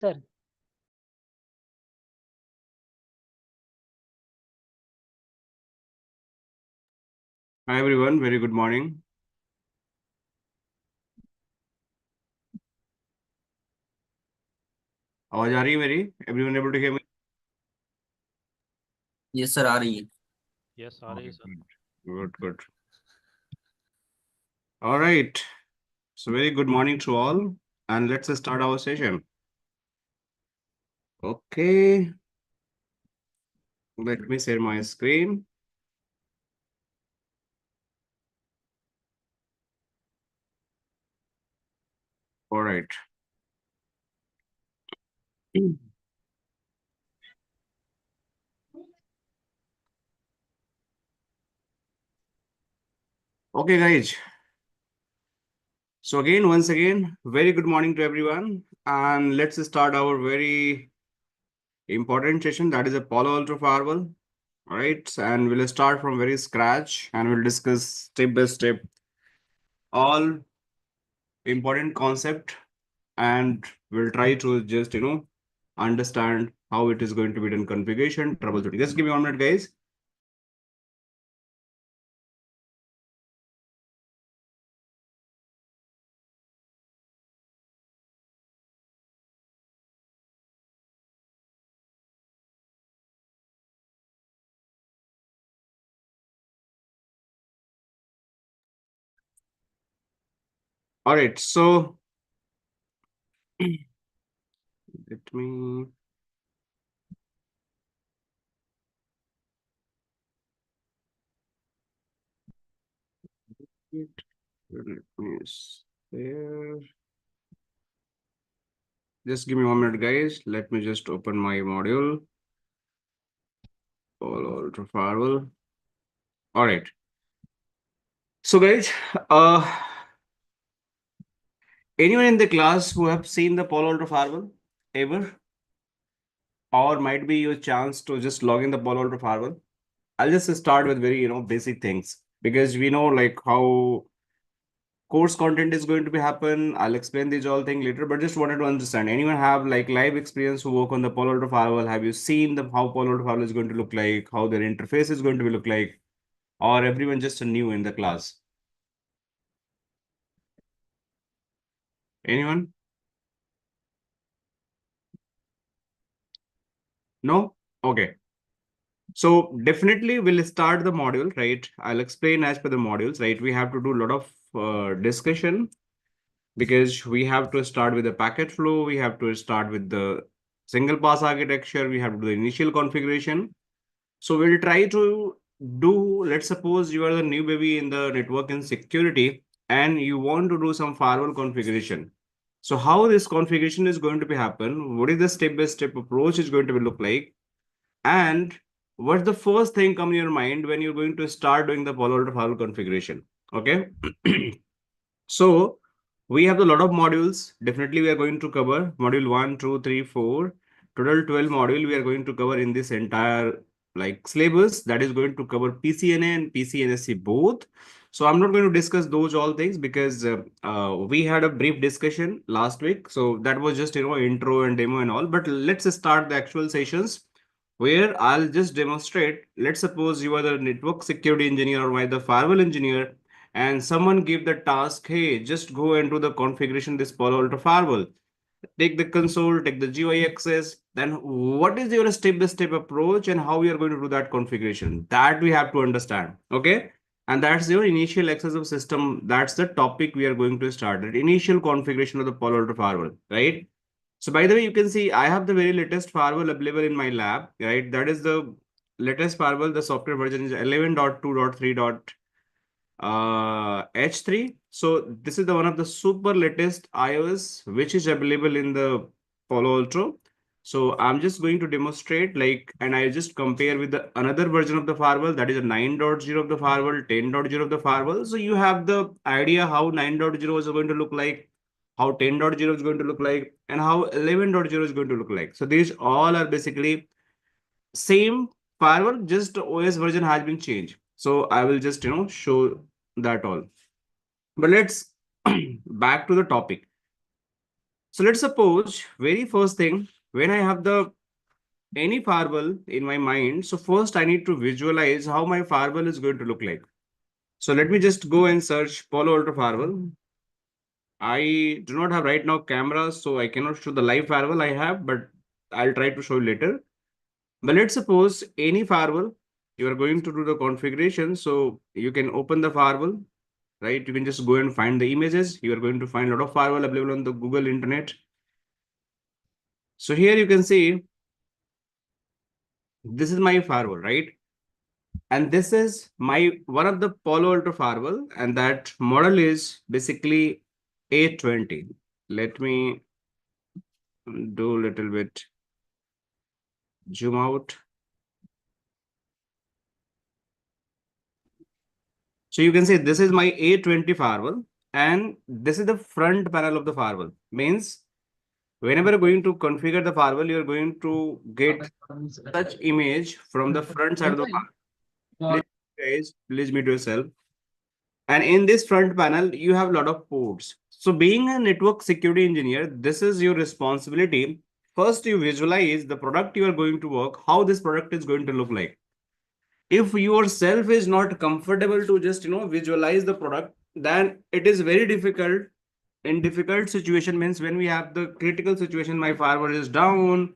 Sir. Hi everyone, very good morning. आवाज आ रही है मेरी? Everyone able to hear me? Yes, sir, आ रही है. Yes, आ रही है sir. Good. All right. So very good morning to all, and let's start our session. Okay. Let me share my screen. All right. Okay, guys. So again, once again, very good morning to everyone, and let's start our very important session, that is a Palo Alto Firewall. All right, and we'll start from very scratch, and we'll discuss step by step all important concept, and we'll try to just understand how it is going to be done, configuration, troubleshooting. Just give me 1 minute, guys. All right, so let me there. Just give me 1 minute, guys. Let me just open my module. Palo Alto Firewall. All right. So, guys, anyone in the class who have seen the Palo Alto Firewall ever? Or might be your chance to just log in the Palo Alto Firewall? I'll just start with very, basic things, because we know like how course content is going to be happen. I'll explain these all thing later, but just wanted to understand. Anyone have like live experience who work on the Palo Alto Firewall? Have you seen how Palo Alto Firewall is going to look like, how their interface is going to be look like, or everyone just new in the class? Anyone? No? Okay. So definitely we'll start the module, right? I'll explain as per the modules, right? We have to do a lot of discussion, because we have to start with the packet flow. We have to start with the single pass architecture. We have to do the initial configuration. So we'll try to do, let's suppose you are the new baby in the network and security, and you want to do some firewall configuration. So how this configuration is going to be happen? What is the step-by-step approach is going to be look like? And what's the first thing come in your mind when you're going to start doing the Palo Alto firewall configuration? Okay. So we have a lot of modules. Definitely we are going to cover module 1, 2, 3, 4. Total 12 module we are going to cover in this entire like syllabus, that is going to cover PCNA and PCNSC both. So I'm not going to discuss those all things, because we had a brief discussion last week. So that was just, intro and demo and all. But let's start the actual sessions, where I'll just demonstrate. Let's suppose you are the network security engineer or the firewall engineer, and someone give the task, hey, just go into the configuration this Palo Alto firewall. Take the console, take the GUI access, then what is your step-by-step approach and how you are going to do that configuration? That we have to understand, okay? And that's your initial access of system. That's the topic we are going to start, the initial configuration of the Palo Alto firewall, right? So by the way, you can see I have the very latest firewall available in my lab, right? That is the latest firewall. The software version is 11.2.3. H3. So this is the one of the super latest iOS which is available in the Palo Alto. So I'm just going to demonstrate like, and I just compare with the another version of the firewall, that is a 9.0 of the firewall, 10.0 of the firewall. So you have the idea how 9.0 is going to look like, how 10.0 is going to look like, and how 11.0 is going to look like. So these all are basically same firewall, just OS version has been changed. So I will just, show that all. But let's back to the topic. So let's suppose very first thing, when I have the any firewall in my mind, so first I need to visualize how my firewall is going to look like. So let me just go and search Palo Alto Firewall. I do not have right now cameras, so I cannot show the live firewall I have, but I'll try to show you later. But let's suppose any firewall, you are going to do the configuration. So you can open the firewall, right? You can just go and find the images. You are going to find a lot of firewall available on the Google internet. So here you can see, this is my firewall, right? And this is my one of the Palo Alto firewall, and that model is basically A20. Let me do a little bit zoom out. So you can say this is my A20 firewall, and this is the front panel of the firewall. Means whenever you're going to configure the firewall, you're going to get such image from the front side of the firewall. Please mute yourself. And in this front panel, you have a lot of ports. So being a network security engineer, this is your responsibility. First, you visualize the product you are going to work, how this product is going to look like. If yourself is not comfortable to just, visualize the product, then it is very difficult. In difficult situation means when we have the critical situation, my firewall is down,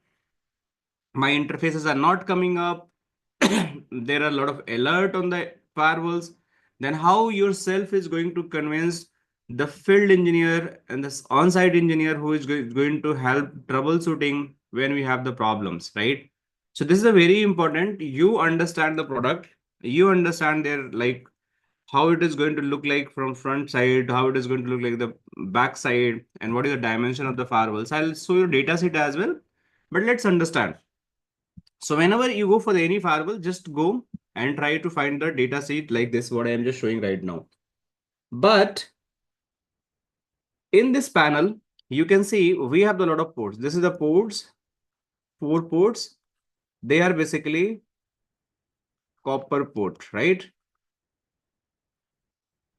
my interfaces are not coming up, there are a lot of alert on the firewalls, then how yourself is going to convince the field engineer and this on-site engineer who is going to help troubleshooting when we have the problems, right? So this is a very important, you understand the product, you understand their like how it is going to look like from front side, how it is going to look like the back side, and what is the dimension of the firewalls. I'll show you data sheet as well, but let's understand. So whenever you go for the any firewall, just go and try to find the data sheet like this, what I am just showing right now. But in this panel, you can see we have a lot of ports. This is the ports, 4 ports. They are basically copper port, right?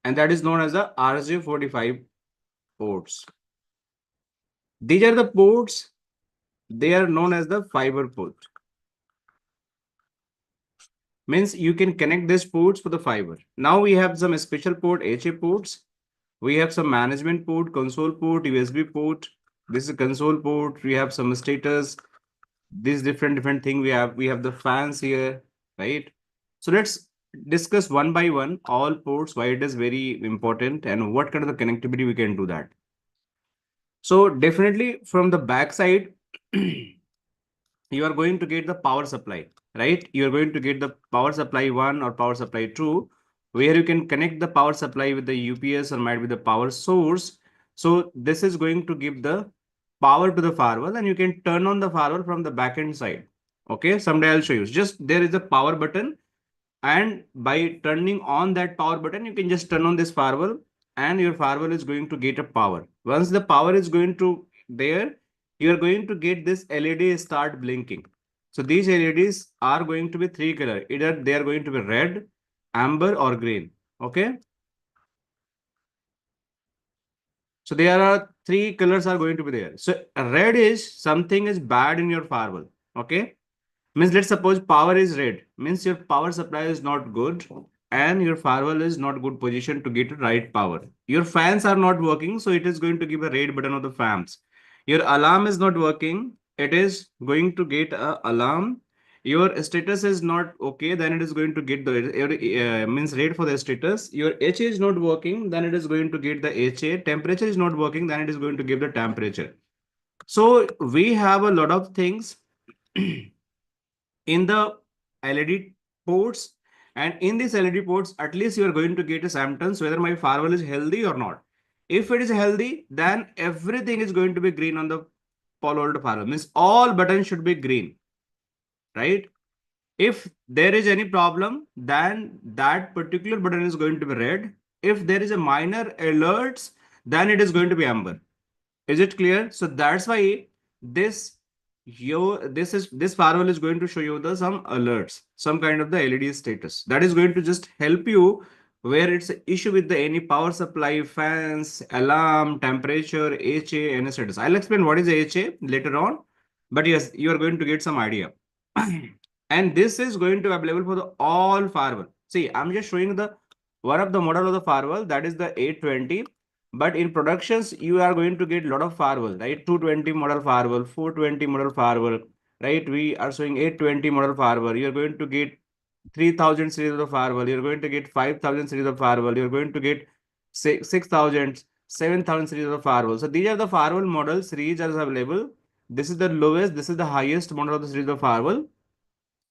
And that is known as the RJ45 ports. These are the ports. They are known as the fiber port. Means you can connect these ports for the fiber. Now we have some special port, HA ports. We have some management port, console port, USB port. This is console port. We have some status. These different thing we have the fans here, right? So let's discuss one by one all ports, why it is very important and what kind of the connectivity we can do that. So definitely from the back side, you are going to get the power supply, right? You are going to get the power supply 1 or power supply 2, where you can connect the power supply with the UPS or might be the power source. So this is going to give the power to the firewall, and you can turn on the firewall from the backend side. Okay, someday I'll show you. Just there is a power button, and by turning on that power button, you can just turn on this firewall, and your firewall is going to get a power. Once the power is going to there, you are going to get this LED start blinking. So these LEDs are going to be 3 color. Either they are going to be red, amber, or green. Okay. So there are 3 colors are going to be there. So red is something is bad in your firewall. Okay. Means let's suppose power is red. Means your power supply is not good and your firewall is not good position to get the right power. Your fans are not working, so it is going to give a red button of the fans. Your alarm is not working. It is going to get a alarm. Your status is not okay, then it is going to get the means red for the status. Your HA is not working, then it is going to get the HA. Temperature is not working, then it is going to give the temperature. So we have a lot of things in the LED ports, and in these LED ports, at least you are going to get a symptoms whether my firewall is healthy or not. If it is healthy, then everything is going to be green on the Palo Alto firewall. Means all buttons should be green, right? If there is any problem, then that particular button is going to be red. If there is a minor alerts, then it is going to be amber. Is it clear? So that's why this this firewall is going to show you the some alerts, some kind of the LED status. That is going to just help you where it's an issue with the any power supply, fans, alarm, temperature, HA, and status. I'll explain what is HA later on, but yes, you are going to get some idea. And this is going to be available for the all firewall. See, I'm just showing the one of the model of the firewall, that is the 820. But in productions, you are going to get a lot of firewall, right? 220 model firewall, 420 model firewall, right? We are showing 820 model firewall. You are going to get 3000 series of firewall. You're going to get 5000 series of firewall. You're going to get 6000, 7000 series of firewall. So these are the firewall model series are available. This is the lowest, this is the highest model of the series of firewall.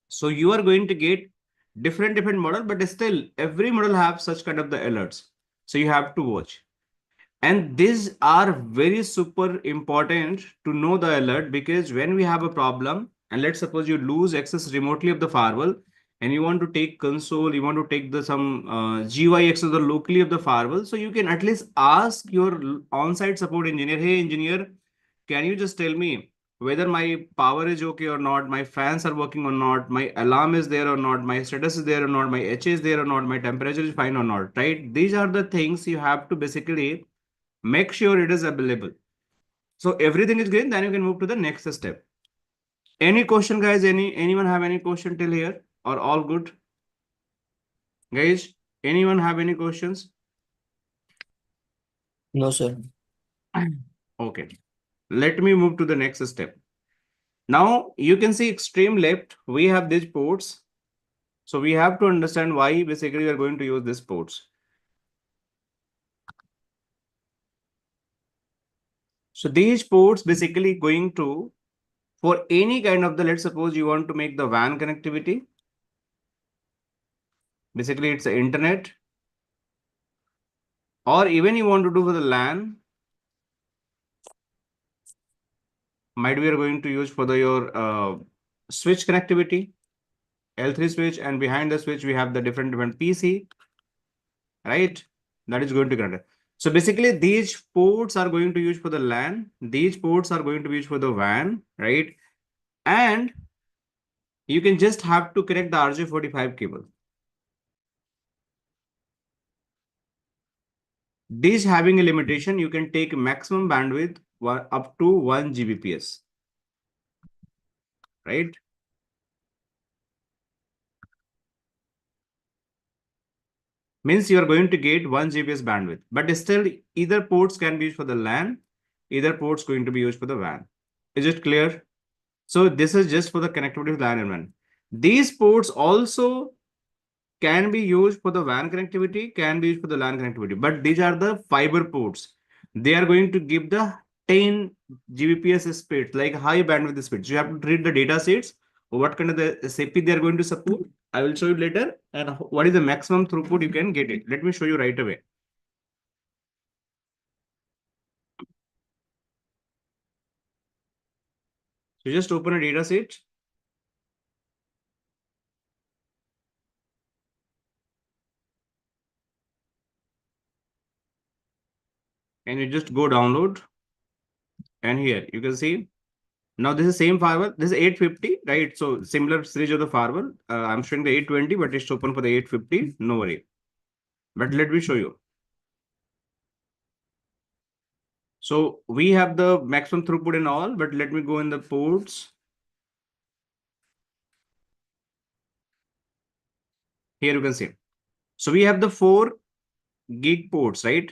So you are going to get different model, but still every model have such kind of the alerts. So you have to watch. And these are very super important to know the alert, because when we have a problem, and let's suppose you lose access remotely of the firewall, and you want to take console, you want to take the some GUI access the locally of the firewall, so you can at least ask your on-site support engineer, hey engineer, can you just tell me whether my power is okay or not, my fans are working or not, my alarm is there or not, my status is there or not, my HA is there or not, my temperature is fine or not, right? These are the things you have to basically make sure it is available. So everything is green, then you can move to the next step. Any question, guys? Anyone have any question till here, or all good? Guys, anyone have any questions? No, sir. Okay. Let me move to the next step. Now you can see extreme left, we have these ports. So we have to understand why basically we are going to use these ports. So these ports basically going to, for any kind of the, let's suppose you want to make the WAN connectivity. Basically it's the internet, or even you want to do for the LAN, might we are going to use for the your switch connectivity, L3 switch, and behind the switch we have the different PC, right? That is going to connect. So basically these ports are going to use for the LAN, these ports are going to be used for the WAN, right? And you can just have to connect the RJ45 cable. This having a limitation, you can take maximum bandwidth up to 1 Gbps, right? Means you are going to get 1 Gbps bandwidth, but still either ports can be used for the LAN, either ports going to be used for the WAN. Is it clear? So this is just for the connectivity of LAN and WAN. These ports also can be used for the WAN connectivity, can be used for the LAN connectivity, but these are the fiber ports. They are going to give the 10 Gbps speed, like high bandwidth speeds. You have to read the data sheets, what kind of the SAP they are going to support. I will show you later, and what is the maximum throughput you can get it. Let me show you right away. So just open a data sheet. And you just go download. And here you can see, now this is same firewall. This is 850, right? So similar series of the firewall. I'm showing the 820, but it's open for the 850. No worry. But let me show you. So we have the maximum throughput and all, but let me go in the ports. Here you can see. So we have the 4 gig ports, right?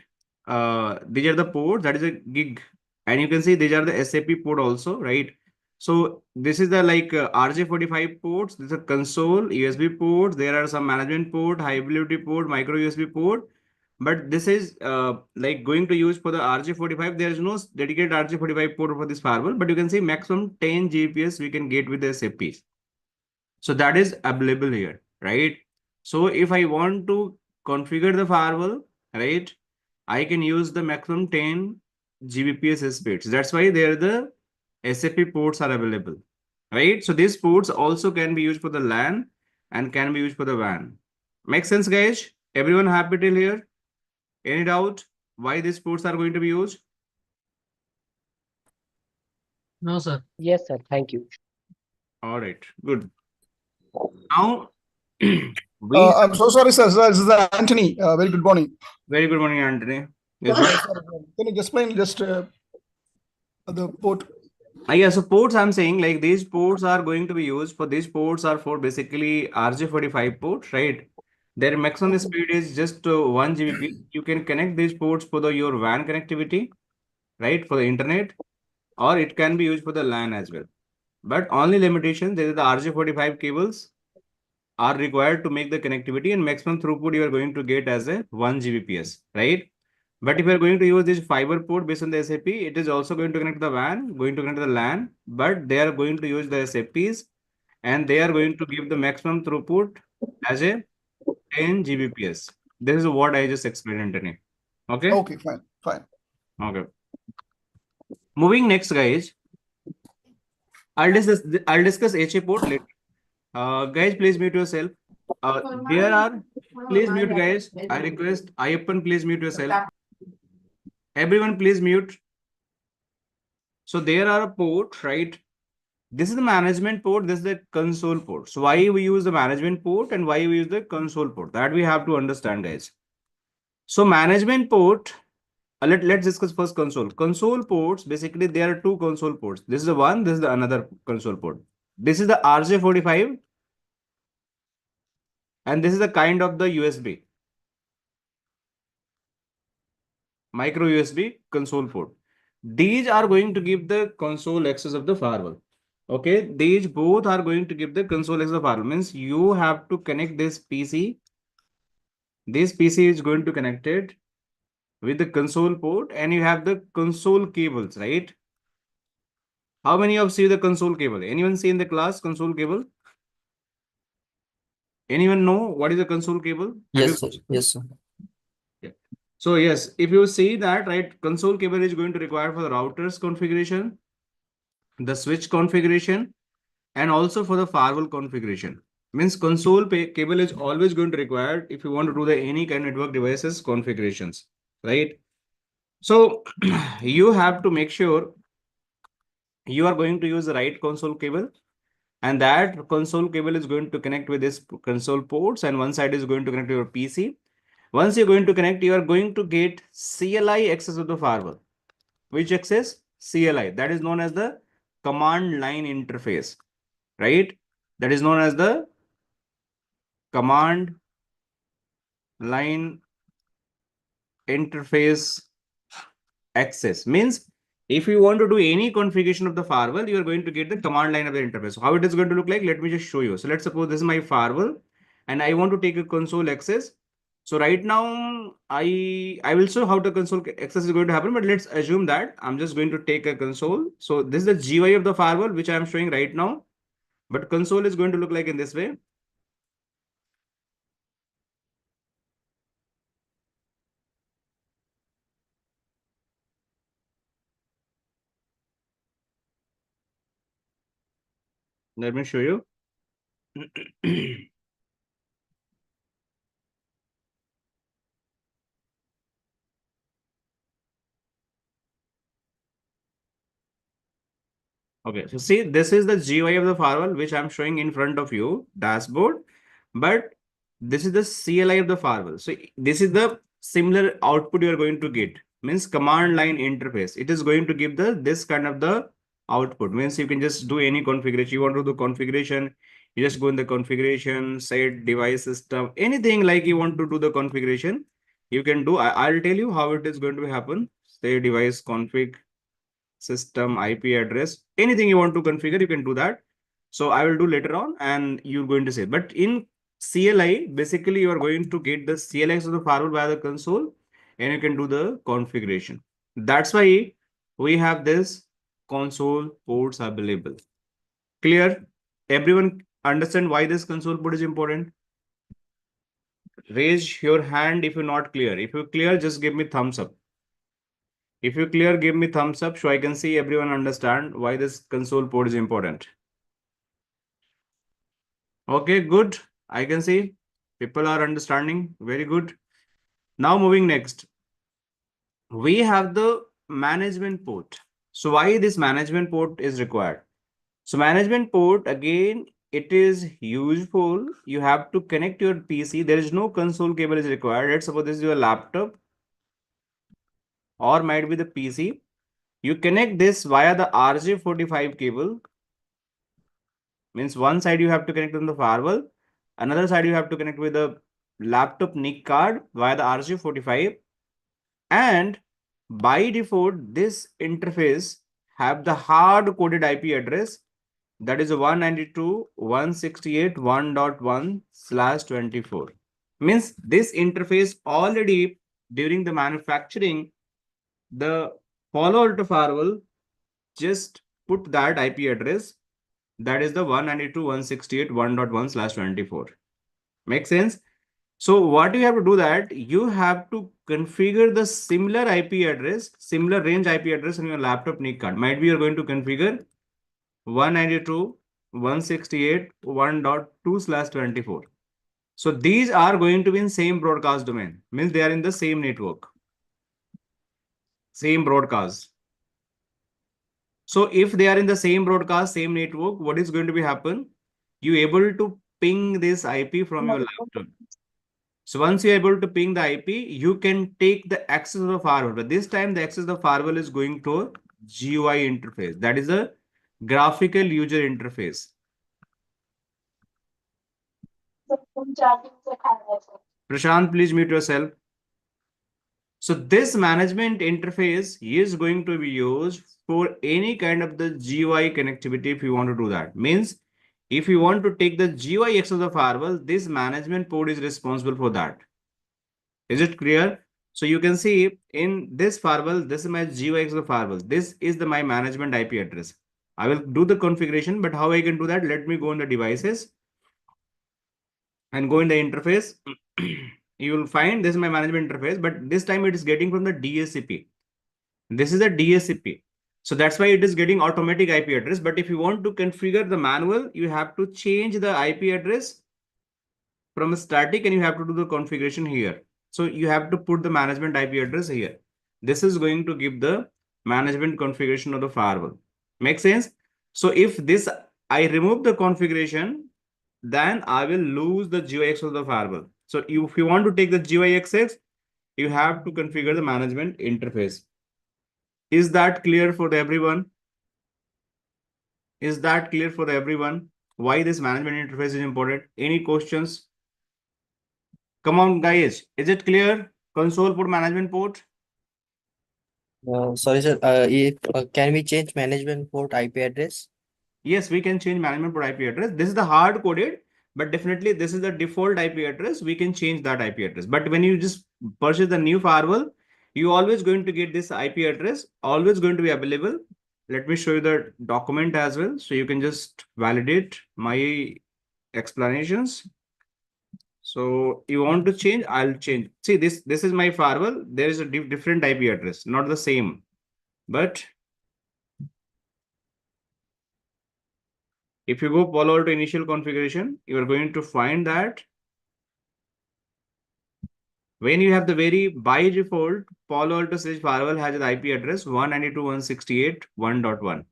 These are the ports, that is a gig. And you can see these are the SAP port also, right? So this is the like RJ45 ports. This is a console, USB ports. There are some management port, high availability port, micro USB port. But this is like going to use for the RJ45. There is no dedicated RJ45 port for this firewall, but you can see maximum 10 Gbps we can get with the SAPs. So that is available here, right? So if I want to configure the firewall, right, I can use the maximum 10 Gbps speeds. That's why there the SAP ports are available, right? So these ports also can be used for the LAN and can be used for the WAN. Make sense, guys? Everyone happy till here? Any doubt why these ports are going to be used? No, sir. Yes, sir. Thank you. All right, good. Now, We I'm so sorry, sir. This is Anthony. Very good morning. Very good morning, Anthony. Yes, sir. Can you explain just the port? Yeah, so ports I'm saying like these ports are going to be used for these ports are for basically RJ45 ports, right? Their maximum Okay. speed is just 1 Gbps. You can connect these ports for your WAN connectivity, right? For the internet, or it can be used for the LAN as well. But only limitation there is the RJ45 cables are required to make the connectivity and maximum throughput you are going to get as a 1 Gbps, right? But if you are going to use this fiber port based on the SAP, it is also going to connect the WAN, going to connect the LAN, but they are going to use the SAPs and they are going to give the maximum throughput as a 10 Gbps. This is what I just explained, Anthony. Okay? Okay, fine, fine. Okay. Moving next, guys. I'll discuss HA port later. Guys, please mute yourself. There are please mute, guys. I request Ayyappan, please mute yourself. Everyone, please mute. So there are a port, right? This is the management port. This is the console port. So why we use the management port and why we use the console port? That we have to understand, guys. So management port. Let's discuss first console. Console ports. Basically, there are two console ports. This is the one. This is the another console port. This is the RJ45, and this is the kind of the USB. Micro USB console port. These are going to give the console access of the firewall. Okay, these both are going to give the console access of the firewall. Means you have to connect this PC. This PC is going to connect it with the console port, and you have the console cables, right? How many of you see the console cable? Anyone see in the class console cable? Anyone know what is the console cable? Have you? Yes, sir. Yes, sir. Yeah. So yes, if you see that, right, console cable is going to require for the routers configuration, the switch configuration, and also for the firewall configuration. Means console cable is always going to require if you want to do the any kind of network devices configurations, right? So you have to make sure you are going to use the right console cable, and that console cable is going to connect with this console ports, and one side is going to connect to your PC. Once you're going to connect, you are going to get CLI access of the firewall. Which access? CLI. That is known as the command line interface, right? That is known as the command line interface access. Means if you want to do any configuration of the firewall, you are going to get the command line of the interface. So how it is going to look like? Let me just show you. So let's suppose this is my firewall and I want to take a console access. So right now I will show how the console access is going to happen, but let's assume that I'm just going to take a console. So this is the GUI of the firewall, which I am showing right now, but console is going to look like in this way. Let me show you. Okay, so see, this is the GUI of the firewall, which I'm showing in front of you, dashboard, but this is the CLI of the firewall. So this is the similar output you are going to get, means command line interface. It is going to give the this kind of the output, means you can just do any configuration. You want to do configuration, you just go in the configuration, set device system, anything like you want to do the configuration, you can do. I'll tell you how it is going to happen. Say device config system, IP address, anything you want to configure, you can do that. So I will do later on and you're going to say, but in CLI, basically you are going to get the CLI of the firewall via the console and you can do the configuration. That's why we have this console ports available. Clear? Everyone understand why this console port is important? Raise your hand if you're not clear. If you're clear, just give me thumbs up. If you clear, give me thumbs up so I can see everyone understand why this console port is important. Okay, good. I can see people are understanding. Very good. Now moving next. We have the management port. So why this management port is required? So management port again it is useful, you have to connect your PC. There is no console cable is required. Let's suppose this is your laptop or might be the PC. You connect this via the RJ45 cable. Means one side you have to connect on the firewall, another side you have to connect with the laptop NIC card via the RJ45. And by default, this interface have the hard coded IP address, that is 192.168.1.1/24. Means this interface already during the manufacturing, the Palo Alto Firewall just put that IP address, that is the 192.168.1.1/24. Make sense? So what you have to do, that you have to configure the similar IP address, similar range IP address on your laptop NIC card. Might be you're going to configure 192.168.1.2/24. So these are going to be in same broadcast domain. Means they are in the same network, same broadcast. So if they are in the same broadcast, same network, what is going to be happen? You able to ping this IP from your laptop. So once you're able to ping the IP, you can take the access of the firewall. But this time the access of the firewall is going to GUI interface. That is a graphical user interface. Prashant, please mute yourself. So this management interface is going to be used for any kind of the GUI connectivity if you want to do that. Means if you want to take the GUI access of the firewall, this management port is responsible for that. Is it clear? So you can see in this firewall, this is my GUI access of the firewall. This is my management IP address. I will do the configuration, but how I can do that? Let me go in the devices and go in the interface. You will find this is my management interface, but this time it is getting from the DHCP. This is a DHCP. So that's why it is getting automatic IP address. But if you want to configure the manual, you have to change the IP address from static and you have to do the configuration here. So you have to put the management IP address here. This is going to give the management configuration of the firewall. Make sense? So if this, I remove the configuration, then I will lose the GUI access of the firewall. So if you want to take the GUI access, you have to configure the management interface. Is that clear for everyone? Is that clear for everyone? Why this management interface is important? Any questions? Come on, guys. Is it clear? Console port, management port? Sorry, sir. If can we change management port IP address? Yes, we can change management port IP address. This is the hard coded, but definitely this is the default IP address. We can change that IP address. But when you just purchase the new firewall, you always going to get this IP address, always going to be available. Let me show you the document as well. So you can just validate my explanations. So you want to change, I'll change. See, this is my firewall. There is a different IP address, not the same. But if you go Palo Alto initial configuration, you are going to find that when you have the very by default, Palo Alto Switch firewall has an IP address 192.168.1.1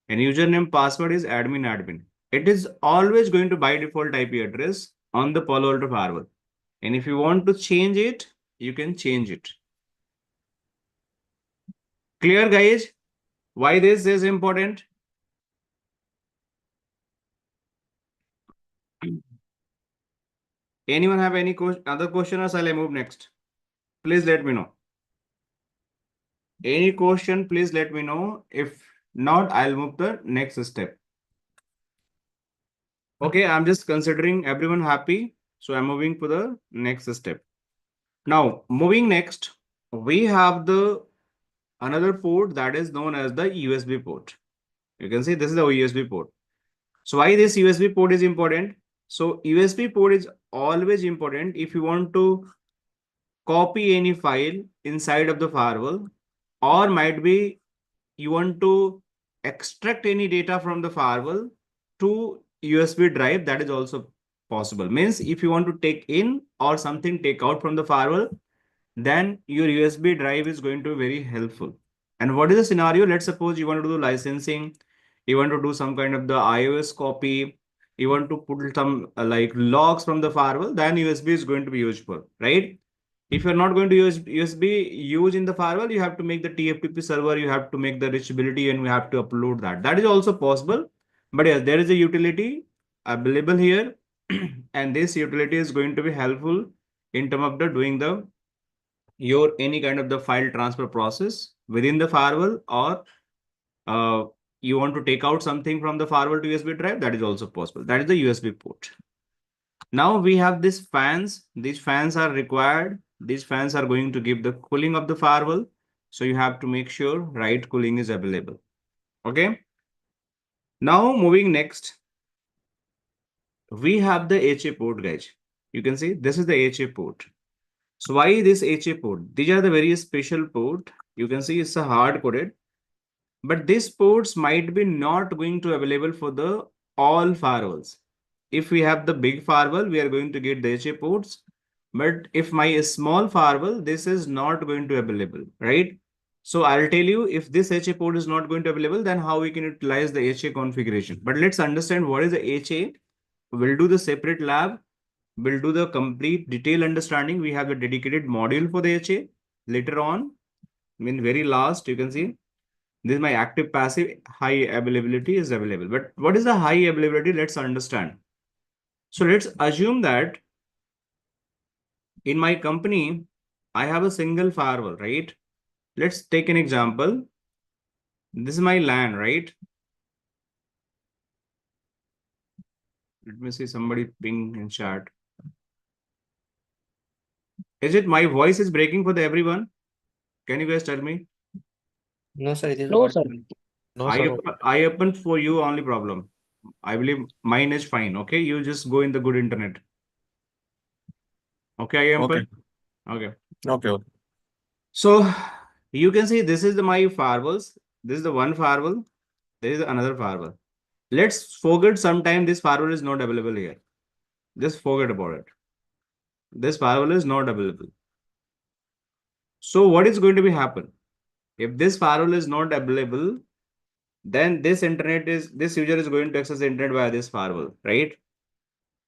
and username password is admin. It is always going to by default IP address on the Palo Alto firewall. And if you want to change it, you can change it. Clear, guys? Why this is important? Anyone have any other question or shall I move next? Please let me know. Any question, please let me know. If not, I'll move the next step. Okay, I'm just considering everyone happy. So I'm moving to the next step. Now, moving next, we have the another port that is known as the USB port. You can see this is the USB port. So why this USB port is important? So USB port is always important if you want to copy any file inside of the firewall, or might be you want to extract any data from the firewall to USB drive. That is also possible. Means if you want to take in or something take out from the firewall, then your USB drive is going to be very helpful. And what is the scenario? Let's suppose you want to do licensing, you want to do some kind of the iOS copy, you want to put some like logs from the firewall, then USB is going to be useful, right? If you're not going to use USB use in the firewall, you have to make the TFTP server, you have to make the reachability, and you have to upload that. That is also possible. But yes, there is a utility available here, and this utility is going to be helpful in terms of the doing the your any kind of the file transfer process within the firewall, or you want to take out something from the firewall to USB drive, that is also possible. That is the USB port. Now we have these fans. These fans are required. These fans are going to give the cooling of the firewall. So you have to make sure right cooling is available. Okay. Now moving next, we have the HA port, guys. You can see this is the HA port. So why this HA port? These are the very special port. You can see it's a hard coded, but these ports might be not going to available for the all firewalls. If we have the big firewall, we are going to get the HA ports. But if my small firewall, this is not going to available, right? So I'll tell you, if this HA port is not going to available, then how we can utilize the HA configuration. But let's understand what is the HA. We'll do the separate lab. We'll do the complete detailed understanding. We have a dedicated module for the HA later on. I mean, very last, you can see this is my active passive high availability is available. But what is the high availability? Let's understand. So let's assume that in my company, I have a single firewall, right? Let's take an example. This is my LAN, right? Let me see somebody ping in chat. Is it my voice is breaking for the everyone? Can you guys tell me? No, sir, it is No, sir. audible. No, I sir. I opened for you only problem. I believe mine is fine. Okay, you just go in the good internet. Okay, I am Okay. Okay. Okay. So you can see this is my firewalls. This is the one firewall. There is another firewall. Let's forget sometime this firewall is not available here. Just forget about it. This firewall is not available. So what is going to be happen? If this firewall is not available, then this user is going to access the internet via this firewall, right?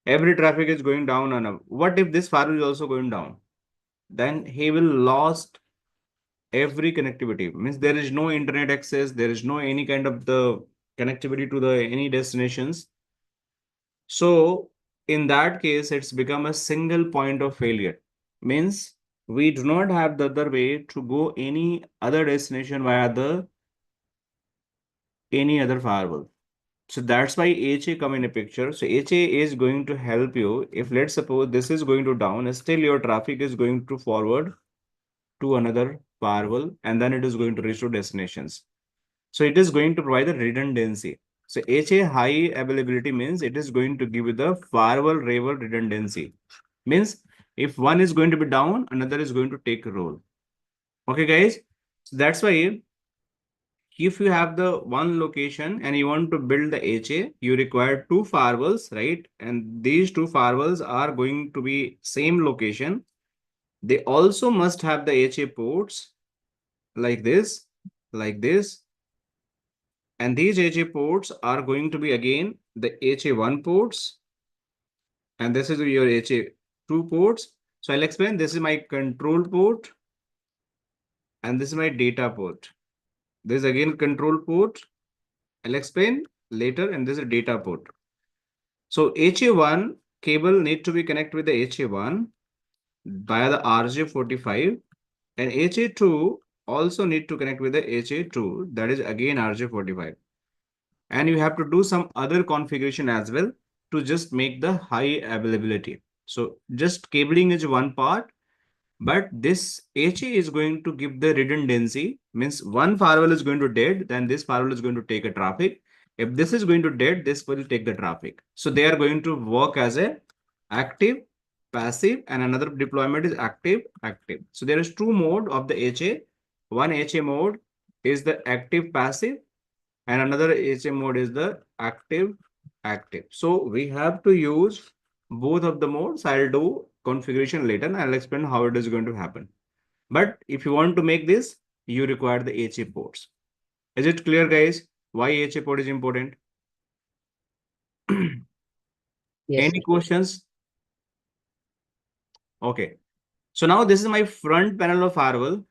Every traffic is going down on a, what if this firewall is also going down? Then he will lost every connectivity. Means there is no internet access, there is no any kind of the connectivity to the any destinations. So in that case, it's become a single point of failure. Means we do not have the other way to go any other destination via the any other firewall. So that's why HA come in a picture. So HA is going to help you. If let's suppose this is going to down, still your traffic is going to forward to another firewall, and then it is going to reach to destinations. So it is going to provide the redundancy. So HA high availability means it is going to give you the firewall rival redundancy. Means if one is going to be down, another is going to take a role. Okay, guys. So that's why if you have the one location and you want to build the HA, you require two firewalls, right? And these two firewalls are going to be same location. They also must have the HA ports like this, and these HA ports are going to be again the HA1 ports, and this is your HA2 ports. So I'll explain. This is my control port, and this is my data port. This is again control port. I'll explain later, and this is data port. So HA1 cable need to be connected with the HA1 via the RJ45, and HA2 also need to connect with the HA2, that is again RJ45. And you have to do some other configuration as well to just make the high availability. So just cabling is one part, but this HA is going to give the redundancy. Means one firewall is going to dead, then this firewall is going to take a traffic. If this is going to dead, this will take the traffic. So they are going to work as a active, passive, and another deployment is active. So there is two mode of the HA. One HA mode is the active passive, and another HA mode is the active. So we have to use both of the modes. I'll do configuration later and I'll explain how it is going to happen. But if you want to make this, you require the HA ports. Is it clear, guys? Why HA port is important? Yes, Any sir. questions? Okay. So now this is my front panel of firewall,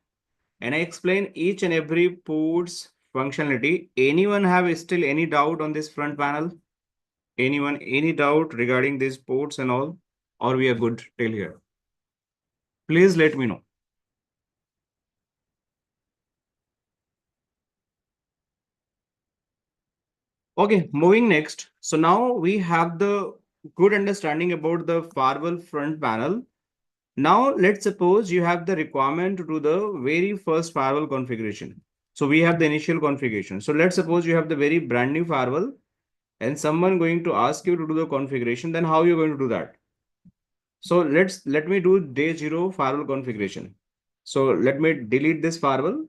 and I explain each and every port's functionality. Anyone have still any doubt on this front panel? Anyone, any doubt regarding these ports and all? Or we are good till here? Please let me know. Okay, moving next. So now we have the good understanding about the firewall front panel. Now let's suppose you have the requirement to do the very first firewall configuration. So we have the initial configuration. So let's suppose you have the very brand new firewall and someone going to ask you to do the configuration, then how you're going to do that? So let me do day zero firewall configuration. So let me delete this firewall.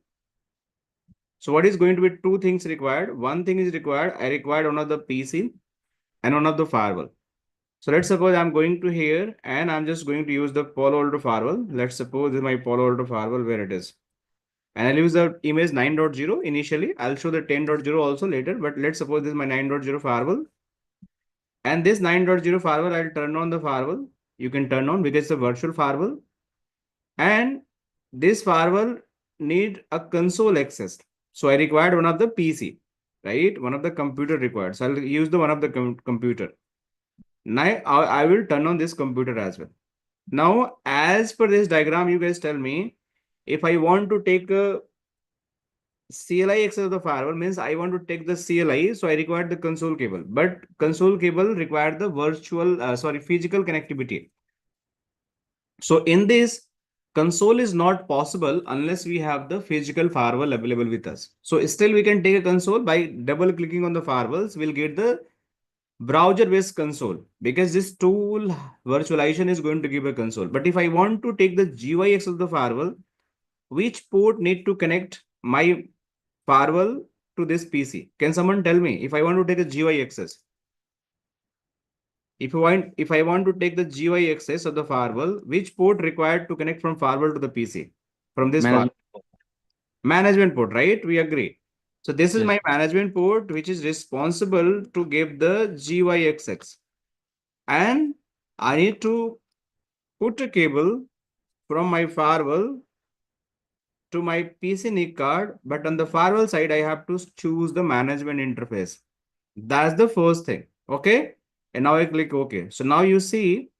So what is going to be two things required? One thing is required. I required one of the PC and one of the firewall. So let's suppose I'm going to here and I'm just going to use the Palo Alto firewall. Let's suppose this is my Palo Alto firewall where it is. And I'll use the image 9.0 initially. I'll show the 10.0 also later, but let's suppose this is my 9.0 firewall. And this 9.0 firewall, I'll turn on the firewall. You can turn on because it's a virtual firewall. And this firewall need a console access. So I required one of the PC, right? One of the computer required. So I'll use the one of the computer. Now I will turn on this computer as well. Now, as per this diagram, you guys tell me if I want to take a CLI access of the firewall means I want to take the CLI, so I require the console cable. But console cable require the physical connectivity. So in this, console is not possible unless we have the physical firewall available with us. So still we can take a console by double clicking on the firewalls. We'll get the browser-based console because this tool virtualization is going to give a console. But if I want to take the GUI access of the firewall, which port need to connect my firewall to this PC? Can someone tell me if I want to take a GUI access? If I want to take the GUI access of the firewall, which port required to connect from firewall to the PC? From this Management. management port, right? We agree. So this is Yes. my management port, which is responsible to give the GUI access. And I need to put a cable from my firewall to my PC NIC card, but on the firewall side, I have to choose the management interface. That's the first thing. Okay. And now I click OK. So now you see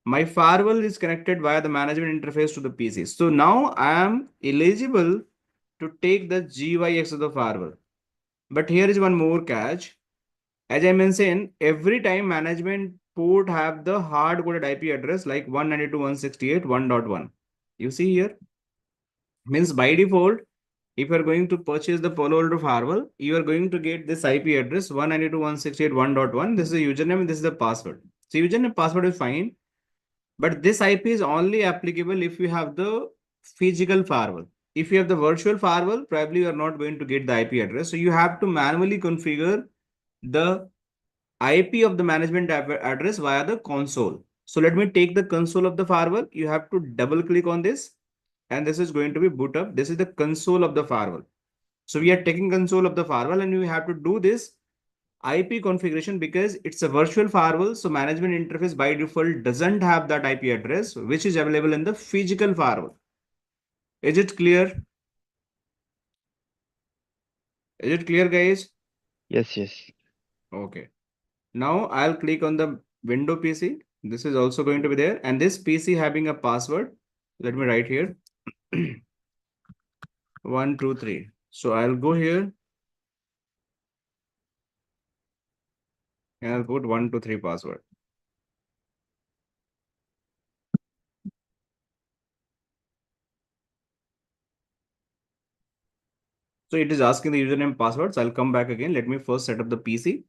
my firewall is connected via the management interface to the PC. So now I am eligible to take the GUI access of the firewall. But here is one more catch. As I mentioned, every time management port have the hard coded IP address like 192.168.1.1. You see here? Means by default, if you are going to purchase the Palo Alto firewall, you are going to get this IP address 192.168.1.1. This is the username and this is the password. So username password is fine. But this IP is only applicable if you have the physical firewall. If you have the virtual firewall, probably you are not going to get the IP address. So you have to manually configure the IP of the management address via the console. So let me take the console of the firewall. You have to double click on this and this is going to be boot up. This is the console of the firewall. So we are taking console of the firewall and we have to do this IP configuration because it's a virtual firewall. So management interface by default doesn't have that IP address, which is available in the physical firewall. Is it clear? Is it clear, guys? Yes. Yes. Okay. Now I'll click on the window PC. This is also going to be there. And this PC having a password. Let me write here. 1, 2, 3. So I'll go here and I'll put 1, 2, 3 password. So it is asking the username password. So I'll come back again. Let me first set up the PC.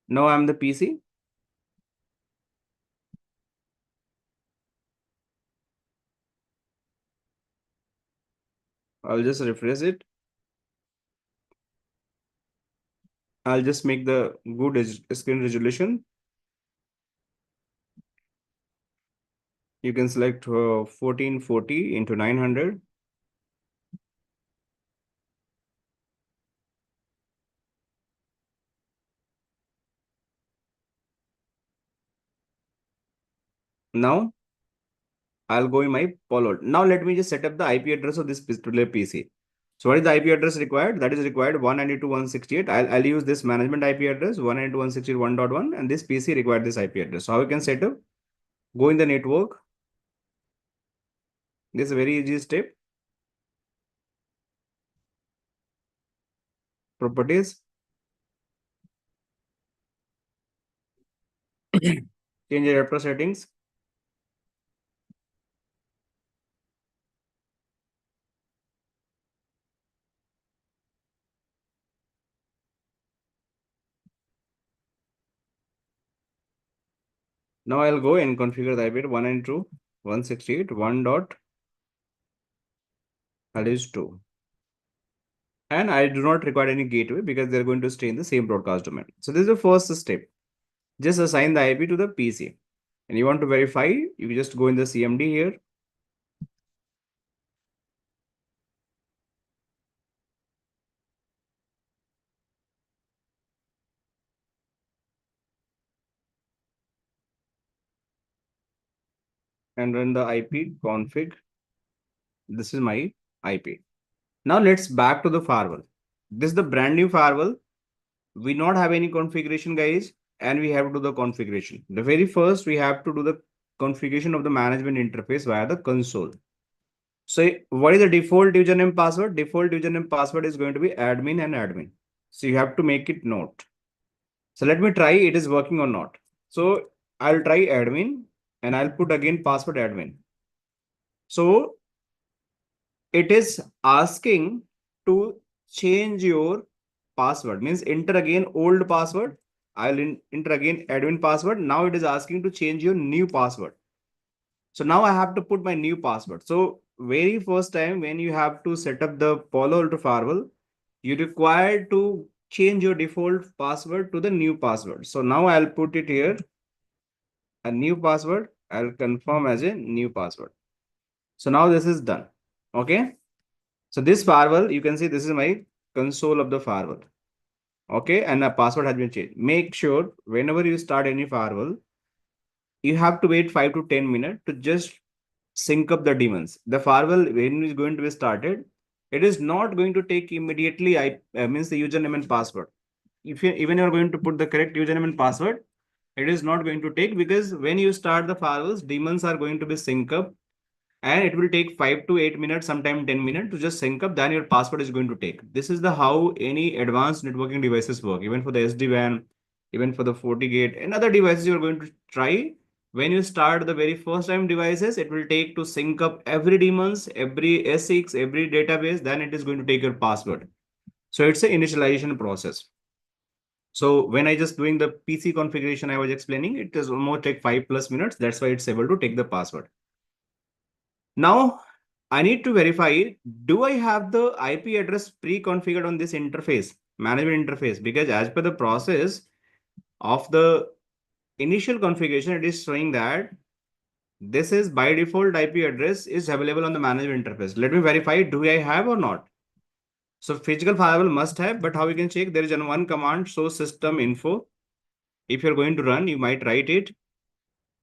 Now I'm the PC. I'll just refresh it. I'll just make the good screen resolution. You can select 1440 into 900. Now I'll go in my Palo. Now let me just set up the IP address of this particular PC. So what is the IP address required? That is required 192.168. I'll use this management IP address 192.168.1.1, and this PC required this IP address. So how we can set up? Go in the network. This is a very easy step. Properties. Change the adapter settings. Now I'll go and configure the IP 192.168.1.2. And I do not require any gateway because they're going to stay in the same broadcast domain. So this is the first step. Just assign the IP to the PC. And you want to verify, you just go in the CMD here. And run the IP config. This is my IP. Now let's back to the firewall. This is the brand new firewall. We not have any configuration, guys, and we have to do the configuration. The very first, we have to do the configuration of the management interface via the console. So what is the default username password? Default username password is going to be admin and admin. So you have to make it note. So let me try it is working or not. So I'll try admin and I'll put again password admin. So it is asking to change your password, means enter again old password. I'll enter again admin password. Now it is asking to change your new password. So now I have to put my new password. So very first time when you have to set up the Palo Alto Firewall, you require to change your default password to the new password. So now I'll put it here, a new password. I'll confirm as a new password. So now this is done. Okay. So this firewall, you can see this is my console of the firewall. Okay. And the password has been changed. Make sure whenever you start any firewall, you have to wait 5 to 10 minutes to just sync up the daemons. The firewall, when it is going to be started, it is not going to take immediately, means the username and password. If you even you're going to put the correct username and password, it is not going to take, because when you start the firewalls, daemons are going to be sync up, and it will take 5 to 8 minutes, sometime 10 minutes to just sync up. Then your password is going to take. This is the how any advanced networking devices work, even for the SD-WAN, even for the FortiGate and other devices you're going to try. When you start the very first time devices, it will take to sync up every daemons, every S6, every database, then it is going to take your password. So it's an initialization process. So when I just doing the PC configuration, I was explaining, it is almost take 5+ minutes. That's why it's able to take the password. Now I need to verify, do I have the IP address pre-configured on this interface, management interface? Because as per the process of the initial configuration, it is showing that this is by default IP address is available on the management interface. Let me verify, do I have or not? So physical firewall must have, but how we can check? There is one command, show system info. If you're going to run, you might write it.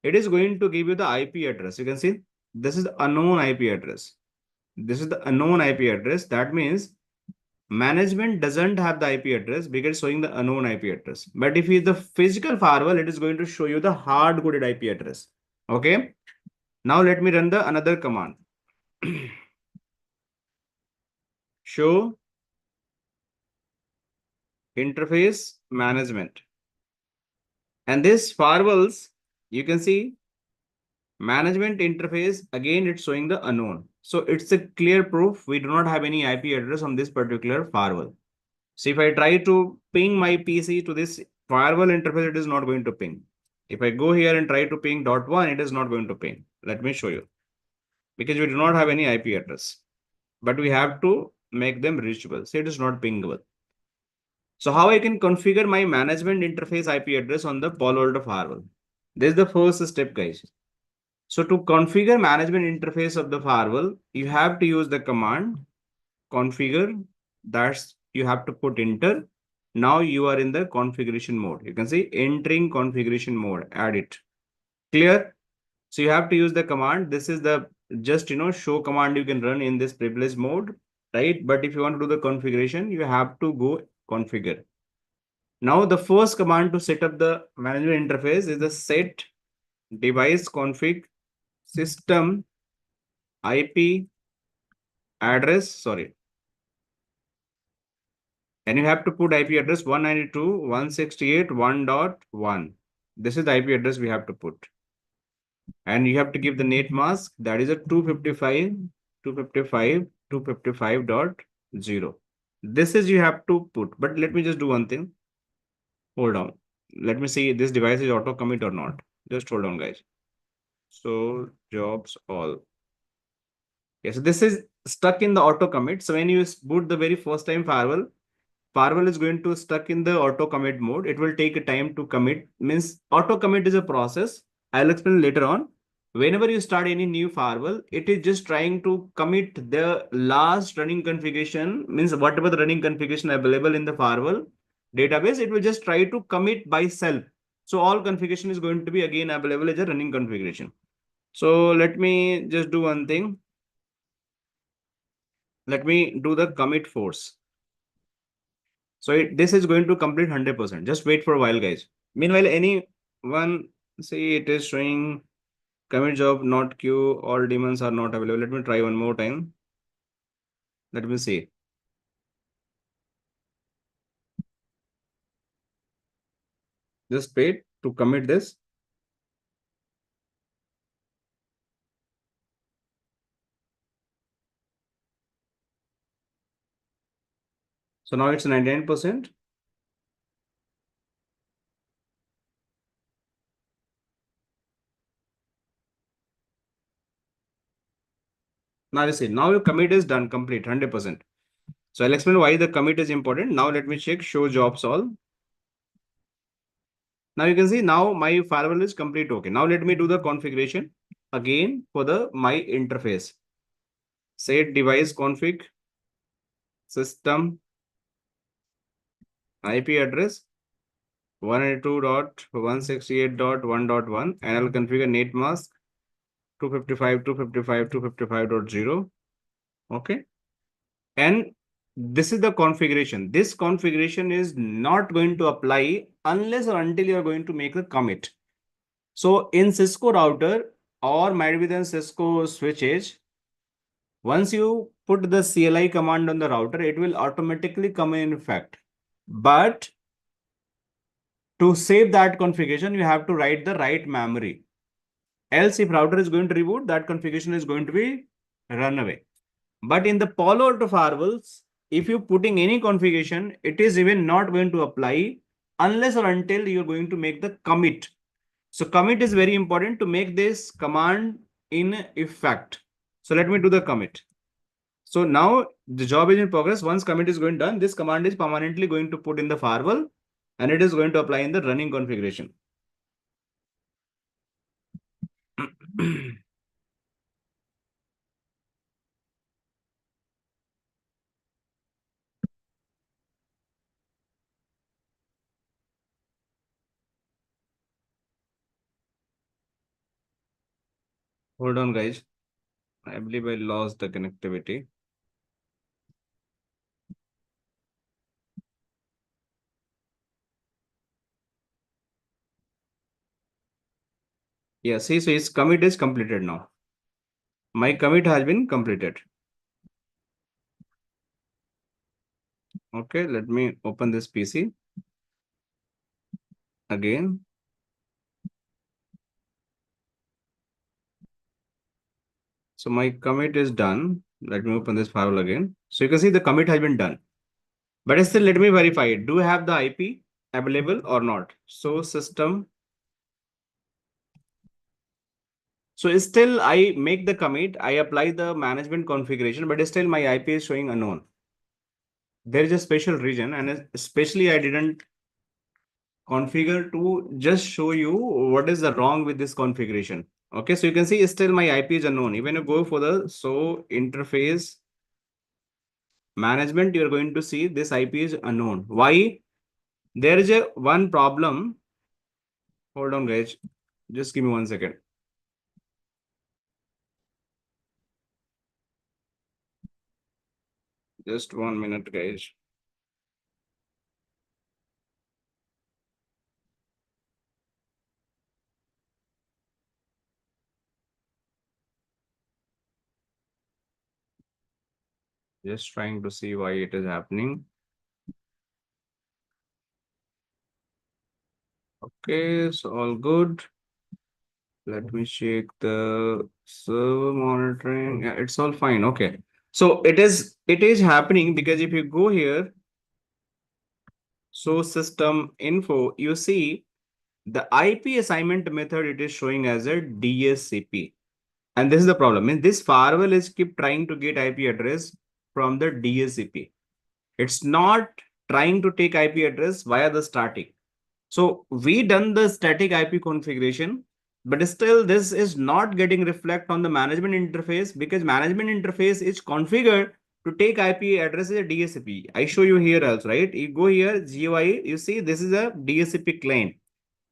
It is going to give you the IP address. You can see this is the unknown IP address. This is the unknown IP address. That means management doesn't have the IP address because it's showing the unknown IP address. But if it's the physical firewall, it is going to show you the hard-coded IP address. Okay. Now let me run the another command. Show interface management. And this firewalls, you can see management interface, again, it's showing the unknown. So it's a clear proof we do not have any IP address on this particular firewall. So if I try to ping my PC to this firewall interface, it is not going to ping. If I go here and try to ping .1, it is not going to ping. Let me show you. Because we do not have any IP address, but we have to make them reachable. So it is not pingable. So how I can configure my management interface IP address on the Palo Alto firewall? This is the first step, guys. So to configure management interface of the firewall, you have to use the command configure. That's you have to put enter. Now you are in the configuration mode. You can see entering configuration mode, add it. Clear? So you have to use the command. This is the just show command you can run in this privilege mode, right? But if you want to do the configuration, you have to go configure. Now the first command to set up the management interface is the set device config system IP address, sorry. And you have to put IP address 192.168.1.1. This is the IP address we have to put. And you have to give the net mask, that is a 255.255.255.0. This is you have to put, but let me just do one thing. Hold on. Let me see this device is auto commit or not. Just hold on, guys. So jobs all. Yes, so this is stuck in the auto commit. So when you boot the very first time firewall is going to stuck in the auto commit mode. It will take a time to commit. Means auto commit is a process. I'll explain later on. Whenever you start any new firewall, it is just trying to commit the last running configuration. Means whatever the running configuration available in the firewall database, it will just try to commit by self. So all configuration is going to be again available as a running configuration. So let me just do one thing. Let me do the commit force. So this is going to complete 100%. Just wait for a while, guys. Meanwhile, anyone see it is showing commit job not queue, all demons are not available. Let me try one more time. Let me see. Just wait to commit this. So now it's 99%. Now you see, now your commit is done, complete 100%. So I'll explain why the commit is important. Now let me check show jobs all. Now you can see now my firewall is complete. Okay. Now let me do the configuration again for the my interface. Set device config system IP address 192.168.1.1 and I'll configure net mask 255.255.255.0. Okay. And this is the configuration. This configuration is not going to apply unless or until you are going to make the commit. So in Cisco router or might be then Cisco switches, once you put the CLI command on the router, it will automatically come in effect. But to save that configuration, you have to write the right memory. Else, if router is going to reboot, that configuration is going to be run away. But in the Palo Alto firewalls, if you're putting any configuration, it is even not going to apply unless or until you're going to make the commit. So commit is very important to make this command in effect. So let me do the commit. So now the job is in progress. Once commit is going done, this command is permanently going to put in the firewall and it is going to apply in the running configuration. Hold on, guys. I believe I lost the connectivity. Yeah, see, so its commit is completed now. My commit has been completed. Okay, let me open this PC again. So my commit is done. Let me open this firewall again. So you can see the commit has been done. But still, let me verify it. Do I have the IP available or not? So system. So still I make the commit. I apply the management configuration, but still my IP is showing unknown. There is a special region and especially I didn't configure to just show you what is the wrong with this configuration. Okay, so you can see still my IP is unknown. Even you go for the interface management, you're going to see this IP is unknown. Why? There is a one problem. Hold on, guys. Just give me 1 second. Just 1 minute, guys. Just trying to see why it is happening. Okay, so all good. Let me check the server monitoring. Yeah, it's all fine. Okay. So it is happening because if you go here, so system info, you see the IP assignment method, it is showing as a DSCP. And this is the problem. And this firewall is keep trying to get IP address from the DSCP. It's not trying to take IP address via the static. So we done the static IP configuration, but still this is not getting reflect on the management interface because management interface is configured to take IP address as a DSCP. I show you here also, right? You go here, GUI, you see this is a DSCP client.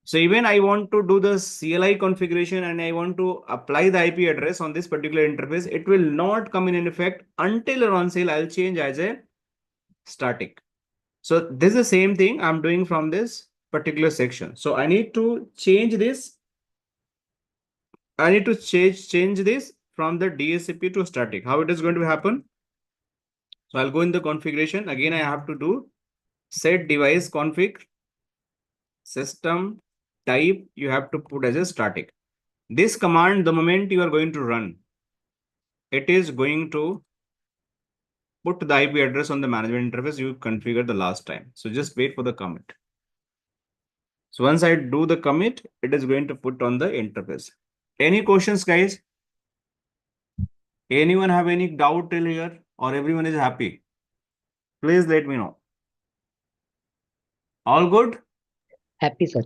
So even I want to do the CLI configuration and I want to apply the IP address on this particular interface, it will not come in effect until on sale I'll change as a static. So this is the same thing I'm doing from this particular section. So I need to change this. I need to change this from the DSCP to static. How it is going to happen? So I'll go in the configuration. Again, I have to do set device config system type. You have to put as a static. This command, the moment you are going to run, it is going to put the IP address on the management interface you configured the last time. So just wait for the commit. So once I do the commit, it is going to put on the interface. Any questions, guys? Anyone have any doubt till here or everyone is happy? Please let me know. All good? Happy, sir.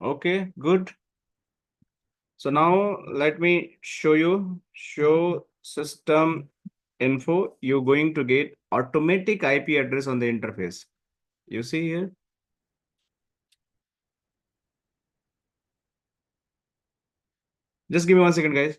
Okay, good. So now let me show you, show system info. You're going to get automatic IP address on the interface. You see here? Just give me 1 second, guys.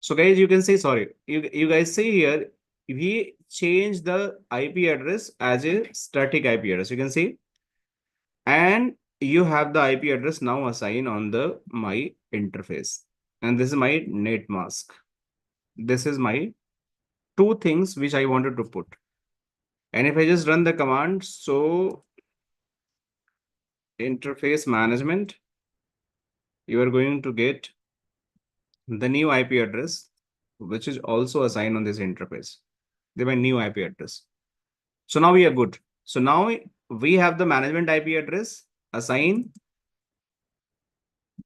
So guys, you can see, sorry, you guys see here, we change the IP address as a static IP address. You can see, and you have the IP address now assigned on the my interface. And this is my net mask. This is my two things which I wanted to put. And if I just run the command, so interface management, you are going to get the new IP address, which is also assigned on this interface. They my new IP address. So now we are good. So now we have the management IP address assign.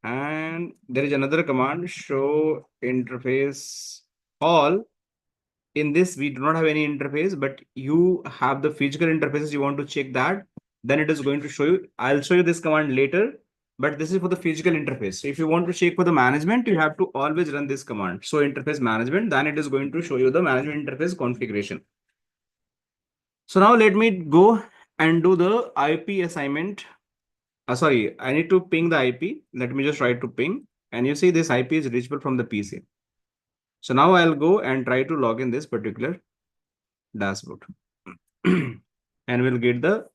And there is another command, show interface all. In this, we do not have any interface, but you have the physical interfaces. You want to check that, then it is going to show you. I'll show you this command later, but this is for the physical interface. So if you want to check for the management, you have to always run this command. So interface management, then it is going to show you the management interface configuration. So now let me go and do the IP assignment. Sorry, I need to ping the IP. Let me just try to ping. And you see this IP is reachable from the PC. So now I'll go and try to log in this particular dashboard. And we'll get the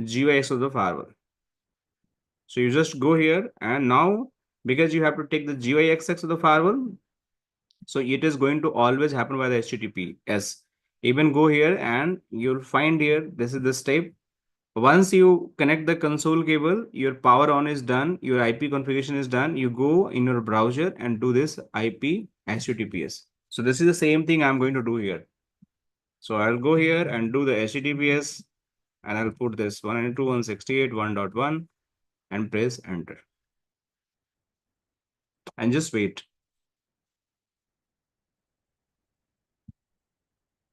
GUIs of the firewall. So you just go here and now because you have to take the GUIXX of the firewall, so it is going to always happen by the HTTPS. Even go here and you'll find here, this is the step. Once you connect the console cable, your power on is done, your IP configuration is done, you go in your browser and do this IP HTTPS. So this is the same thing I'm going to do here. So I'll go here and do the HTTPS and I'll put this 192.168.1.1 and press enter. and just wait.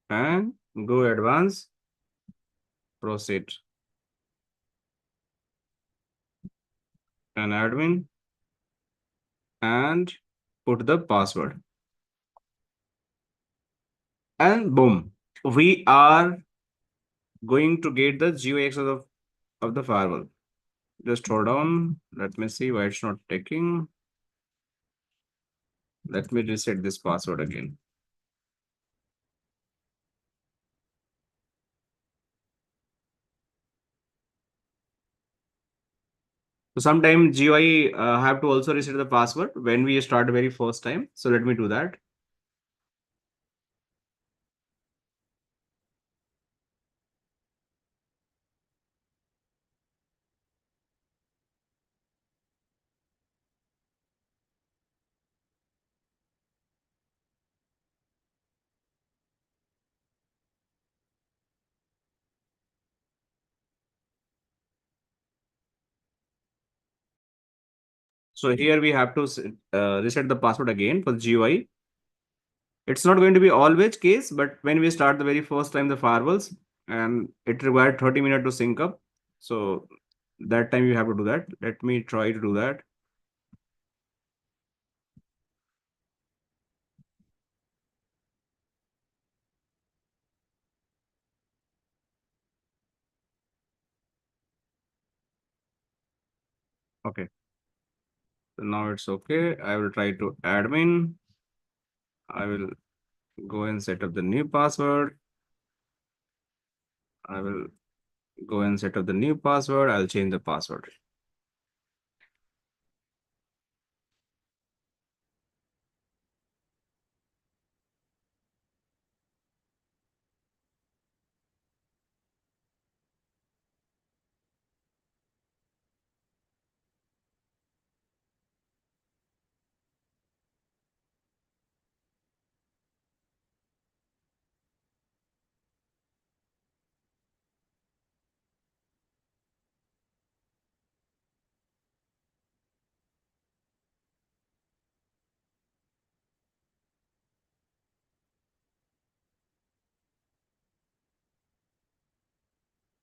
And go advance, proceed. And admin, and put the password. And boom, we are going to get the GUIX of the firewall. Just hold on. Let me see why it's not taking. Let me reset this password again. So sometimes GUI have to also reset the password when we start the very first time. So let me do that. So here we have to reset the password again for the GUI. It's not going to be always case, but when we start the very first time the firewalls, and it required 30 minutes to sync up. So that time you have to do that. Let me try to do that. Okay. So now it's okay. I will try to admin. I will go and set up the new password. I will go and set up the new password. I'll change the password.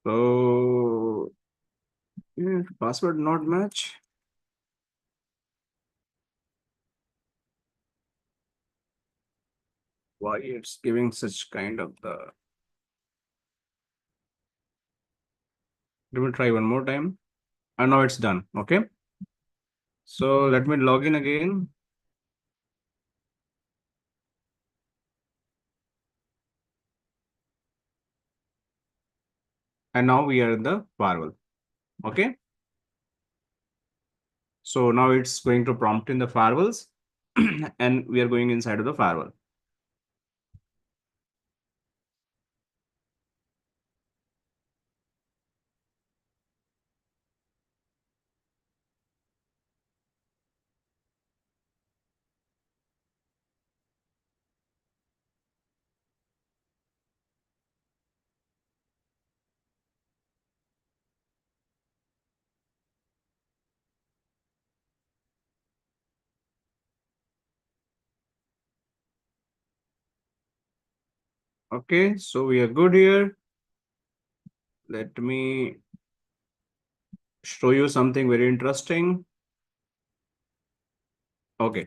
So password not match. Why it's giving such kind of the. Let me try one more time. And now it's done. Okay. So let me log in again. And now we are in the firewall. Okay. So now it's going to prompt in the firewalls and we are going inside of the firewall. Okay, so we are good here. Let me show you something very interesting. Okay.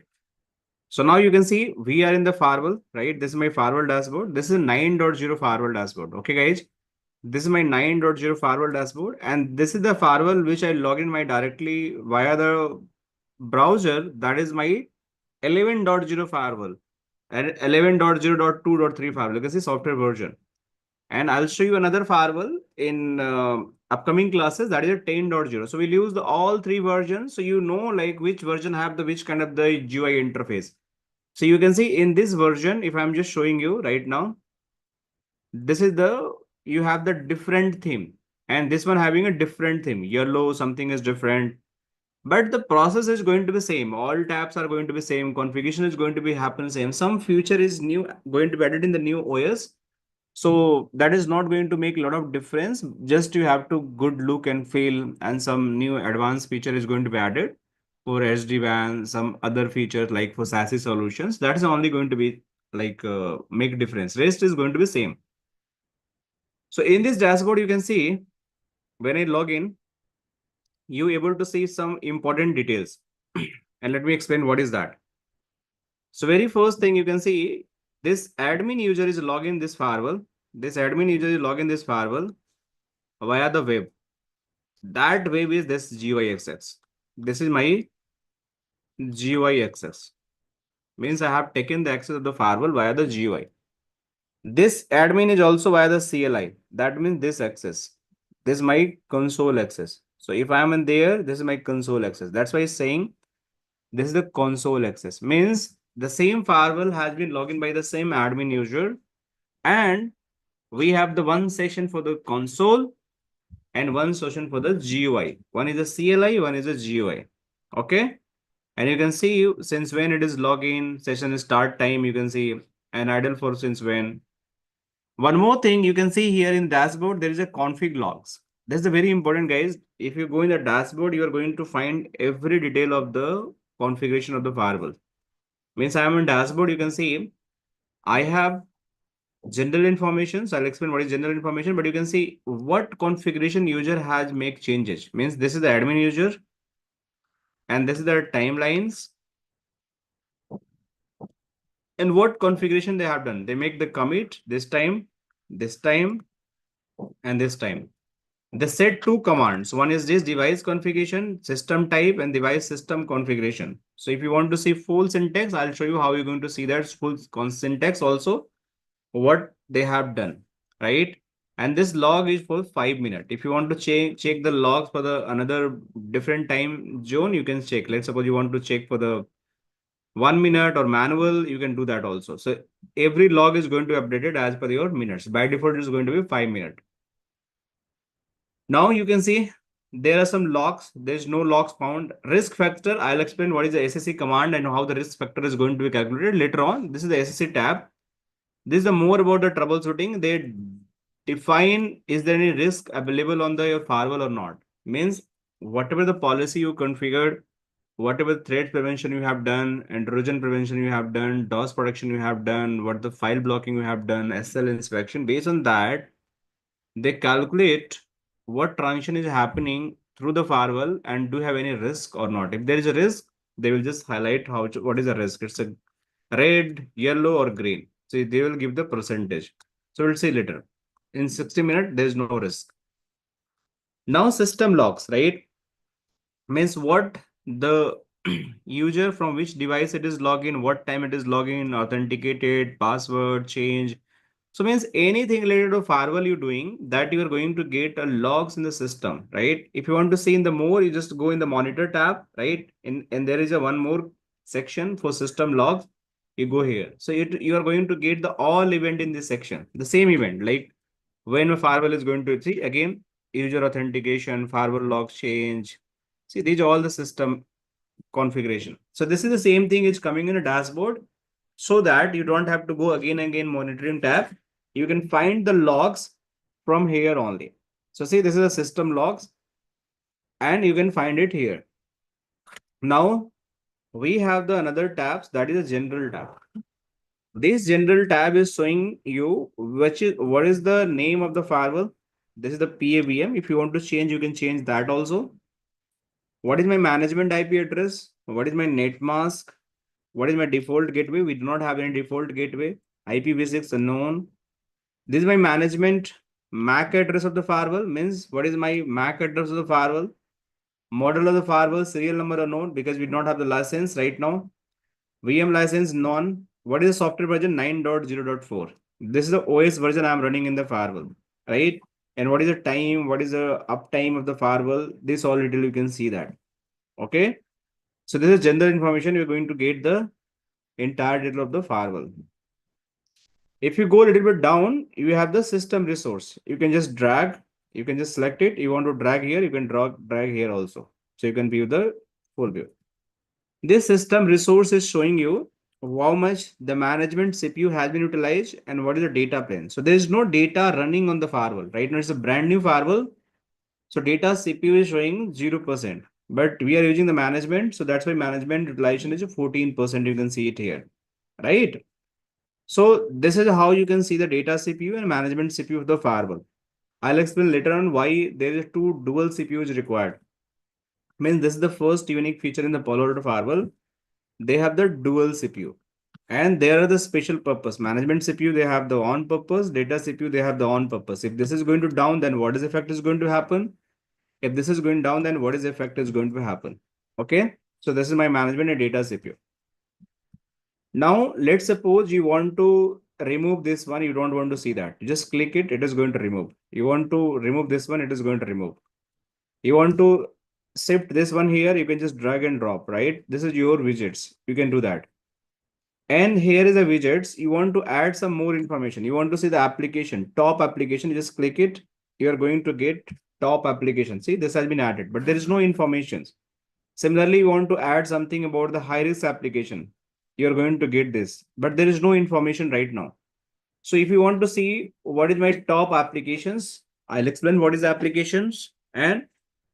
So now you can see we are in the firewall, right? This is my firewall dashboard. This is 9.0 firewall dashboard. Okay, guys. This is my 9.0 firewall dashboard. And this is the firewall which I log in my directly via the browser. That is my 11.0 firewall and 11.0.2.3 firewall. You can see software version. And I'll show you another firewall in upcoming classes, that is a 10.0. So we'll use all three versions. So you know like which version have the which kind of the GUI interface. So you can see in this version, if I'm just showing you right now, this is you have the different theme and this one having a different theme. Yellow, something is different. But the process is going to be same. All tabs are going to be same. Configuration is going to be happen same. Some feature is new going to be added in the new OS. So that is not going to make a lot of difference. Just you have to good look and feel and some new advanced feature is going to be added. for SD-WAN, some other features like for SASE solutions, that is only going to be like make difference. Rest is going to be same. So in this dashboard, you can see when I log in, you able to see some important details. And let me explain what is that. So very first thing you can see, this admin user is logging this firewall. This admin user is logging this firewall via the web. That web is this GUI access. This is my GUI access. Means I have taken the access of the firewall via the GUI. This admin is also via the CLI. That means this access. This is my console access. So if I am in there, this is my console access. That's why it's saying this is the console access. Means the same firewall has been logged in by the same admin user. And we have the one session for the console and one session for the GUI. One is a CLI, one is a GUI. Okay. And you can see since when it is login, session start time, you can see an idle for since when. One more thing you can see here in dashboard, there is a config logs. This is very important, guys. If you go in the dashboard, you are going to find every detail of the configuration of the firewall. Means I am in dashboard, you can see I have general information. So I'll explain what is general information, but you can see what configuration user has make changes. Means this is the admin user and this is the timelines. And what configuration they have done. They make the commit this time, and this time. They set two commands. One is this device configuration, system type, and device system configuration. So if you want to see full syntax, I'll show you how you're going to see that full syntax also, what they have done, right? And this log is for 5 minutes. If you want to check the logs for the another different time zone, you can check. Let's suppose you want to check for the 1 minute or manual, you can do that also. So every log is going to be updated as per your minutes. By default, it's going to be 5 minutes. Now you can see there are some logs. There's no logs found. Risk factor. I'll explain what is the SSC command and how the risk factor is going to be calculated later on. This is the SSC tab. This is the more about the troubleshooting. They define is there any risk available on the your firewall or not. Means whatever the policy you configured, whatever threat prevention you have done, intrusion prevention you have done, DOS protection you have done, what the file blocking you have done, SL inspection. Based on that, they calculate what transition is happening through the firewall and do have any risk or not. If there is a risk, they will just highlight what is the risk. It's a red, yellow, or green. So they will give the percentage. So we'll see later. In 60 minutes, there is no risk. Now system logs, right? Means what the user from which device it is login, what time it is login, authenticated, password change. So means anything related to firewall you're doing that you are going to get a logs in the system, right? If you want to see in the more, you just go in the monitor tab, right? And there is a one more section for system logs. You go here. So you are going to get the all event in this section, the same event, like when a firewall is going to see again, user authentication, firewall logs change. See, these are all the system configuration. So this is the same thing is coming in a dashboard so that you don't have to go again and again monitoring tab. You can find the logs from here only. So see, this is the system logs and you can find it here. Now we have the another tabs, that is a general tab. This general tab is showing you what is the name of the firewall. This is the PAVM. If you want to change, you can change that also. What is my management IP address? What is my net mask? What is my default gateway? We do not have any default gateway. IPv6 unknown. This is my management MAC address of the firewall. Means what is my MAC address of the firewall? Model of the firewall, serial number unknown because we do not have the license right now. VM license none. What is the software version? 9.0.4. This is the OS version I'm running in the firewall, right? And what is the time? What is the uptime of the firewall? This all detail you can see that. Okay. So this is general information. You're going to get the entire detail of the firewall. If you go a little bit down, you have the system resource. You can just drag. You can just select it. You want to drag here. You can drag here also. So you can view the full view. This system resource is showing you how much the management CPU has been utilized and what is the data plane. So there is no data running on the firewall. Right now it's a brand new firewall. So data CPU is showing 0%. but we are using the management. So that's why management utilization is 14%. You can see it here, right? So this is how you can see the data CPU and management CPU of the firewall. I'll explain later on why there is two dual CPUs required. Means this is the first unique feature in the Palo Alto firewall. They have the dual CPU. And there are the special purpose. Management CPU, they have the on purpose. Data CPU, they have the on purpose. If this is going to down, then what is effect is going to happen? If this is going down, then what is effect is going to happen? Okay. So this is my management and data CPU. Now, let's suppose you want to remove this one. You don't want to see that. You just click it. It is going to remove. You want to remove this one. It is going to remove. You want to shift this one here. You can just drag and drop, right? This is your widgets. You can do that. And here is the widgets. You want to add some more information. You want to see the application, top application. You just click it. You are going to get top application. See, this has been added, but there is no information. Similarly, you want to add something about the high risk application. You're going to get this, but there is no information right now. So if you want to see what is my top applications, I'll explain what is applications and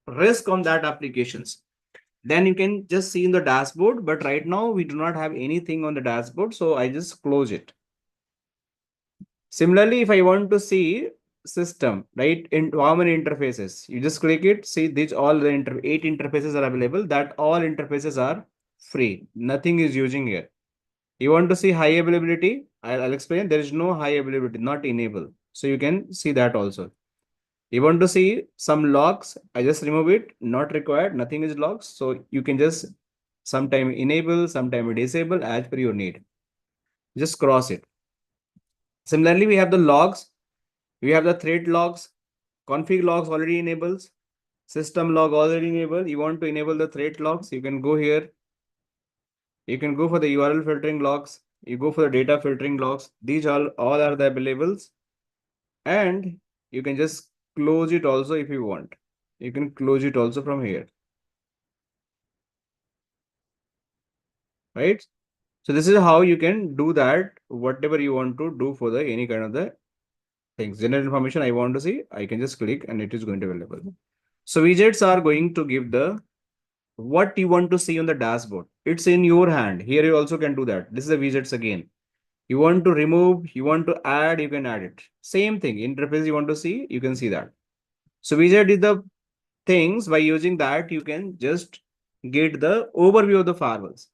risk on that applications. Then you can just see in the dashboard, but right now we do not have anything on the dashboard. So I just close it. Similarly, if I want to see system, right, in how many interfaces, you just click it, see these all the 8 interfaces are available, that all interfaces are free. Nothing is using here. You want to see high availability, I'll explain. There is no high availability, not enable. So you can see that also. You want to see some logs, I just remove it, not required, nothing is logs. So you can just sometime enable, sometime disable as per your need. Just cross it. Similarly, we have the logs. We have the thread logs, config logs already enables, system log already enabled. You want to enable the thread logs, you can go here. You can go for the URL filtering logs. You go for the data filtering logs. These all are the availables. And you can just close it also if you want. You can close it also from here. Right? So this is how you can do that, whatever you want to do for the any kind of the things. General information I want to see, I can just click and it is going to be available. So widgets are going to give the what you want to see on the dashboard. It's in your hand. Here you also can do that. This is the widgets again. You want to remove, you want to add, you can add it. Same thing. Interface you want to see, you can see that. So widget is the things by using that you can just get the overview of the firewalls.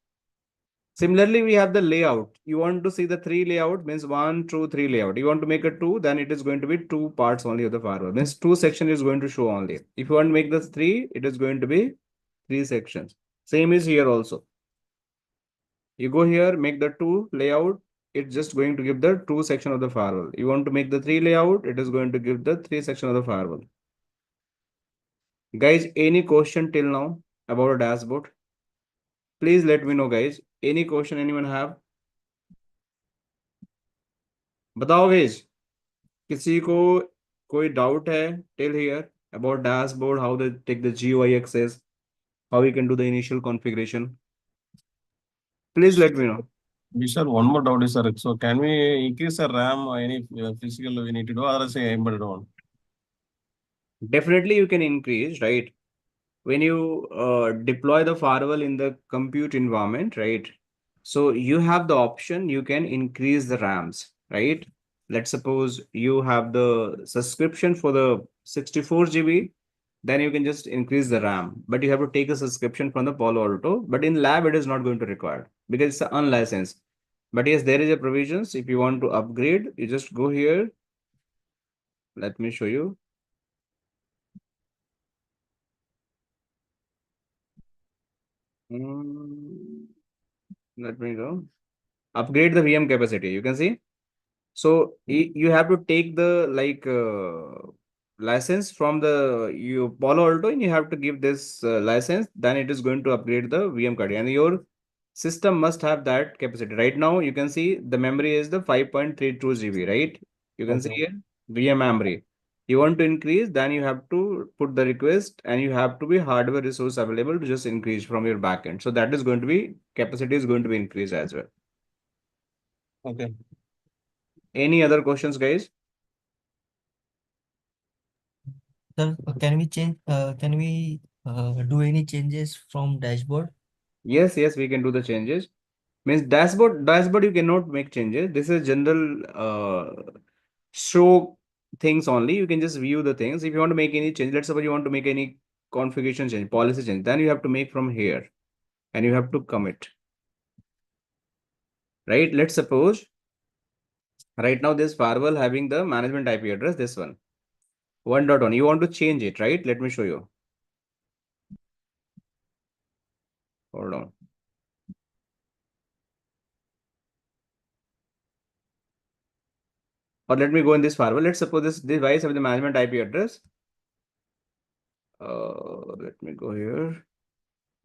Similarly, we have the layout. You want to see the 3 layout means 1, 2, 3 layout. You want to make a 2, then it is going to be 2 parts only of the firewall. Means 2 section is going to show only. If you want to make this 3, it is going to be 3 sections. Same is here also. You go here, make the 2 layout. It's just going to give the 2 section of the firewall. You want to make the 3 layout. It is going to give the 3 section of the firewall. Guys, any question till now about a dashboard? Please let me know, guys. Any question anyone have? बताओ guys. किसी को कोई doubt है till here about dashboard, how they take the GUI access, how we can do the initial configuration? Please let me know. Sir, one more doubt is, sir. So can we increase the RAM or any physical we need to do, or say embedded one? Definitely you can increase, right? When you deploy the firewall in the compute environment, right? So you have the option, you can increase the RAMs, right? Let's suppose you have the subscription for the 64 GB, then you can just increase the RAM, but you have to take a subscription from the Palo Alto. But in lab, it is not going to require because it's unlicensed. But yes, there is a provisions. If you want to upgrade, you just go here. Let me show you. Let me go. Upgrade the VM capacity. You can see. So you have to take the license from the Palo Alto, and you have to give this license. Then it is going to upgrade the VM card, and your system must have that capacity. Right now, you can see the memory is the 5.32 GB, right? You can see Okay. here VM memory. You want to increase, then you have to put the request, and you have to be hardware resource available to just increase from your backend. So that is going to be capacity is going to be increased as well. Okay. Any other questions, guys? Sir, can we change? Can we Do any changes from dashboard? Yes, we can do the changes. Means dashboard you cannot make changes. This is general show things only. You can just view the things. If you want to make any change, let's suppose you want to make any configuration change, policy change, then you have to make from here and you have to commit. Right? Let's suppose right now this firewall having the management IP address, this one 1.1. You want to change it, right? Let me show you. Hold on. Or let me go in this firewall. Let's suppose this device have the management IP address. Let me go here.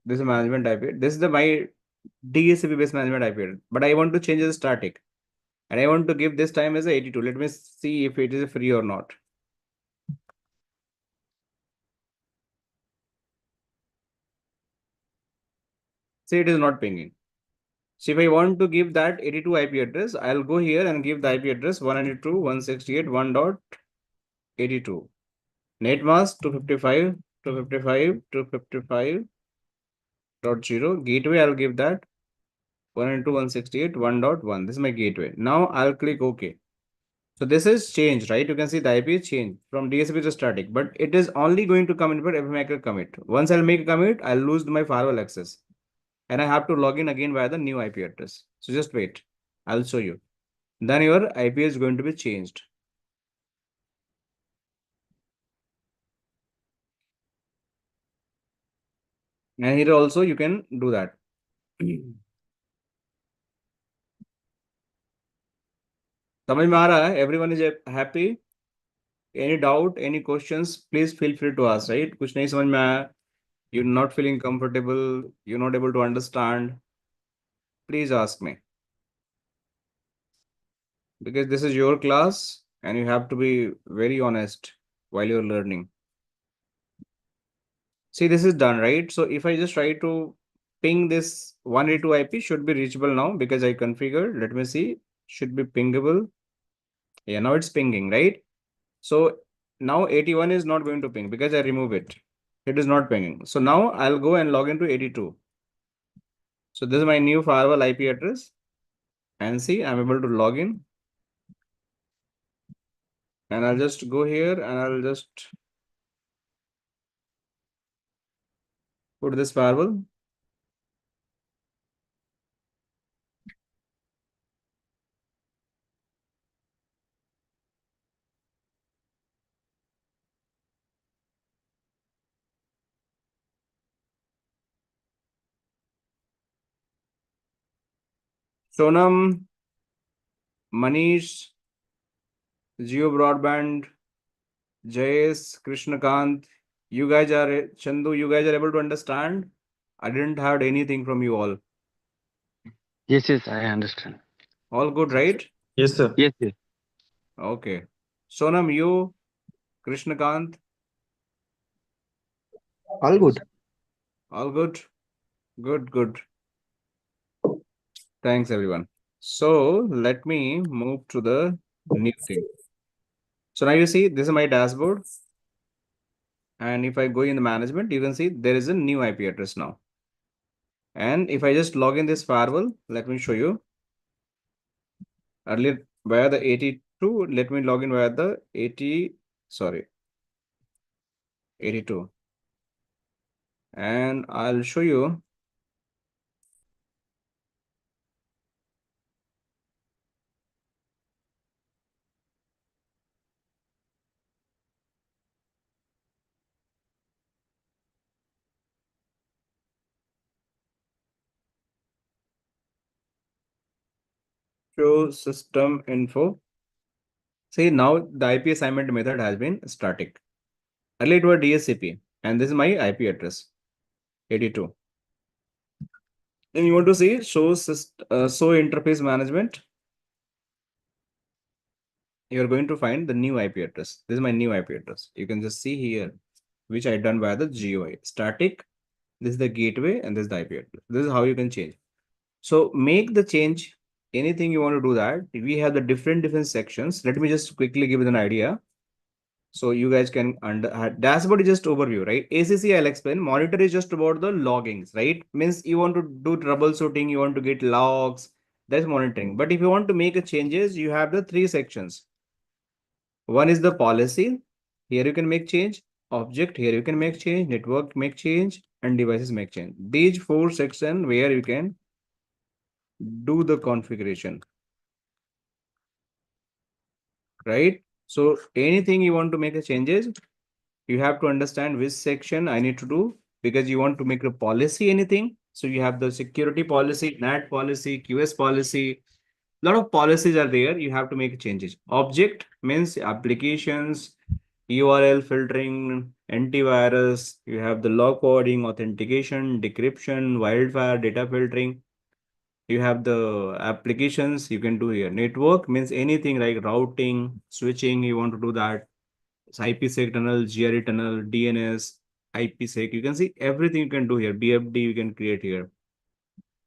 This is management IP. This is my DSCP based management IP address. But I want to change the static. And I want to give this time as a 82. Let me see if it is free or not. See, it is not pinging. So if I want to give that 82 IP address, I'll go here and give the IP address 192.168.1.82. Net mask 255, 255, 255.0. Gateway, I'll give that 192.168.1.1. This is my gateway. Now I'll click OK. So this is changed, right? You can see the IP is changed from DSP to static, but it is only going to come in if I make a commit. Once I'll make a commit, I'll lose my firewall access and I have to log in again via the new IP address. So just wait. I'll show you. Then your IP is going to be changed. And here also you can do that. समझ में आ रहा है? Everyone is happy? Any doubt, any questions? Please feel free to ask, right? कुछ नहीं समझ में आया? You're not feeling comfortable? You're not able to understand? Please ask me. Because this is your class and you have to be very honest while you're learning. See, this is done, right? So if I just try to ping this 182 IP should be reachable now because I configured. Let me see. Should be pingable. Yeah, now it's pinging, right? So now 81 is not going to ping because I remove it. It is not pinging. So now I'll go and log into 82. So this is my new firewall IP address. And see, I'm able to log in. And I'll just go here and I'll just put this firewall. Sonam, Manish, Geo Broadband, Jayesh, Krishnakant, you guys are, Chandu, you guys are able to understand? I didn't have anything from you all. Yes, I understand. All good, right? Yes, sir. Yes. Okay. Sonam, you, Krishnakant, All good. all good? Good. Thanks, everyone. So let me move to the new thing. So now you see, this is my dashboard. And if I go in the management, you can see there is a new IP address now. And if I just log in this firewall, let me show you. Earlier via the 82, let me log in via the 82. And I'll show you. Show system info. See, now the IP assignment method has been static. Earlier it was DSCP, and this is my IP address 82. Then you want to see show interface management. You're going to find the new IP address. This is my new IP address. You can just see here, which I done via the GUI. Static. This is the gateway, and this is the IP address. This is how you can change. So make the change. Anything you want to do that. We have the different sections. Let me just quickly give you an idea. So you guys can dashboard is just overview, right? ACC I'll explain. Monitor is just about the loggings, right? Means you want to do troubleshooting, you want to get logs, that's monitoring. But if you want to make a changes, you have the 3 sections. One is the policy. Here you can make change. Object, here you can make change. Network make change, and devices make change. These 4 sections where you can do the configuration, right? So anything you want to make a changes, you have to understand which section I need to do, because you want to make a policy anything. So you have the security policy, NAT policy, QS policy. A lot of policies are there. You have to make changes. Object means applications, URL filtering, antivirus. You have the log coding, authentication, decryption, wildfire, data filtering. You have the applications you can do here. Network means anything like routing, switching, you want to do that. It's IPsec tunnel, GRE tunnel, DNS, IPsec. You can see everything you can do here. BFD you can create here.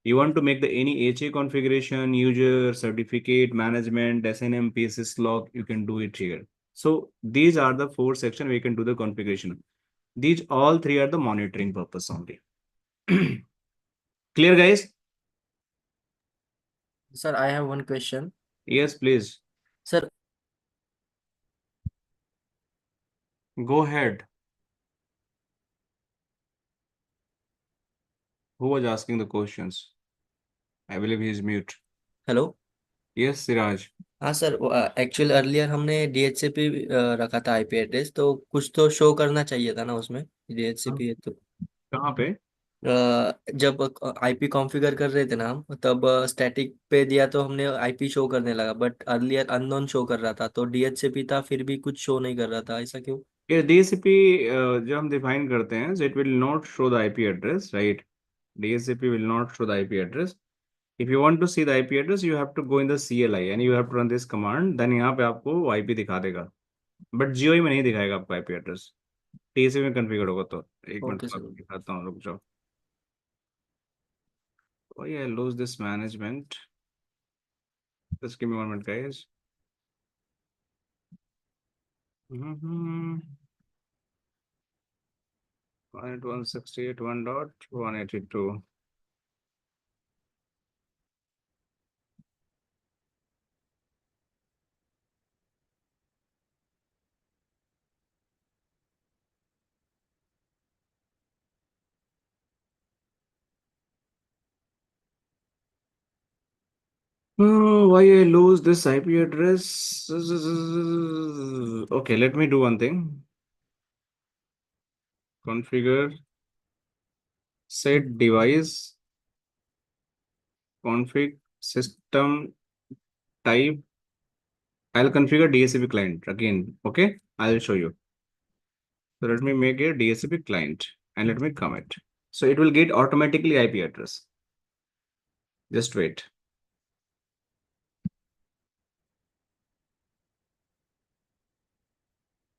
You want to make the any HA configuration, user, certificate, management, SNM, PSS log, you can do it here. So these are the 4 sections we can do the configuration. These all 3 are the monitoring purpose only. Clear, guys? Sir, I have one question. Yes, please. Sir, Go ahead. Who was asking the questions? I believe he is mute. hello. Yes, Siraj. हाँ sir, actual earlier हमने DHCP रखा था IP address, तो कुछ तो show करना चाहिए था ना उसमें, DHCP है तो कहाँ पे? जब आईपी कॉन्फ़िगर कर रहे थे ना हम, तब स्टैटिक पे दिया तो हमने आईपी शो करने लगा, बट अर्लियर अननोन शो कर रहा था, तो DHCP था फिर भी कुछ शो नहीं कर रहा था, ऐसा क्यों? ये DHCP जो हम define करते हैं, so it will not show the IP address, right? DHCP will not show the IP address. If you want to see the IP address, you have to go in the CLI and you have to run this command. Then यहाँ पे आपको IP दिखा देगा. But GUI में नहीं दिखाएगा आपको IP address. TCP में configure होगा तो. एक मिनट Okay, sir. आपको दिखाता हूँ, रुक जाओ. Oh yeah, I lose this management. Just give me 1 minute, guys. 168.1.182. Oh, why I lose this IP address? Okay, let me do one thing. Configure, set device, config system type. I'll configure DHCP client again. Okay, I'll show you. So let me make a DHCP client and let me commit. So it will get automatically IP address. Just wait.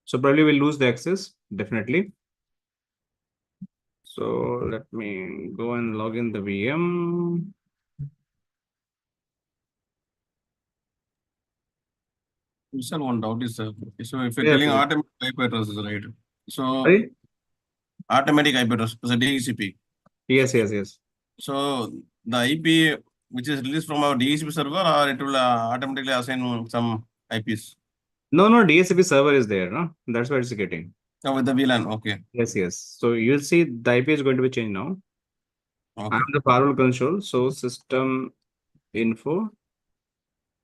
So probably we'll lose the access, definitely. So let me go and log in the VM. Sir, one doubt is, so if you're Yes, telling yes. automatic IP addresses, right? So Sorry? automatic IP address is a DHCP. Yes, yes, yes. So the IP which is released from our DHCP server, or it will automatically assign some IPs. No, DHCP server is there, no? That's why it's getting. Oh, with the VLAN, okay. Yes, yes. So you'll see the IP is going to be changed now. Okay. I'm the firewall console, so system info.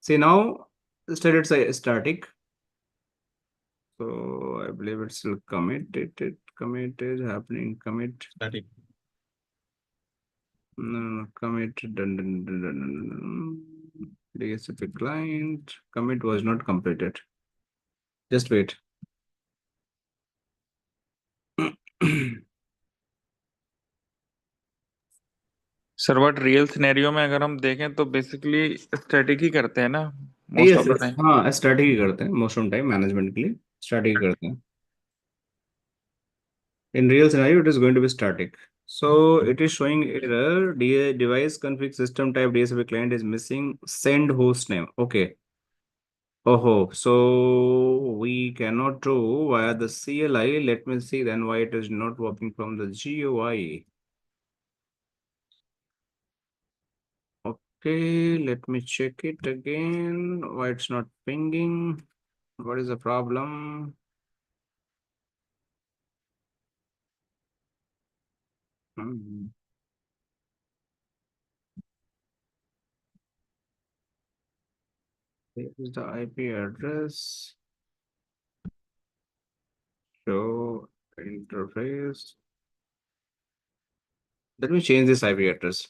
See now, instead it's a static. So I believe it's still commit. Commit is happening. Commit. Static. No, commit. DHCP client. Commit was not completed. Just wait. Sir but real scenario में अगर हम देखें तो basically static ही करते हैं ना most Yes, of the yes. Time. हाँ, static ही करते हैं मोस्ट ऑफ टाइम मैनेजमेंट के लिए स्टैटिक ही करते हैं. In real scenario, it is going to be static. So it is showing error. Device config system type DHCP client is missing. Send host name. Okay. Oh, so we cannot do via the CLI. Let me see then why it is not working from the GUI. Okay, let me check it again. Why it's not pinging? What is the problem? Hmm. Here is the IP address. Show interface. Let me change this IP address.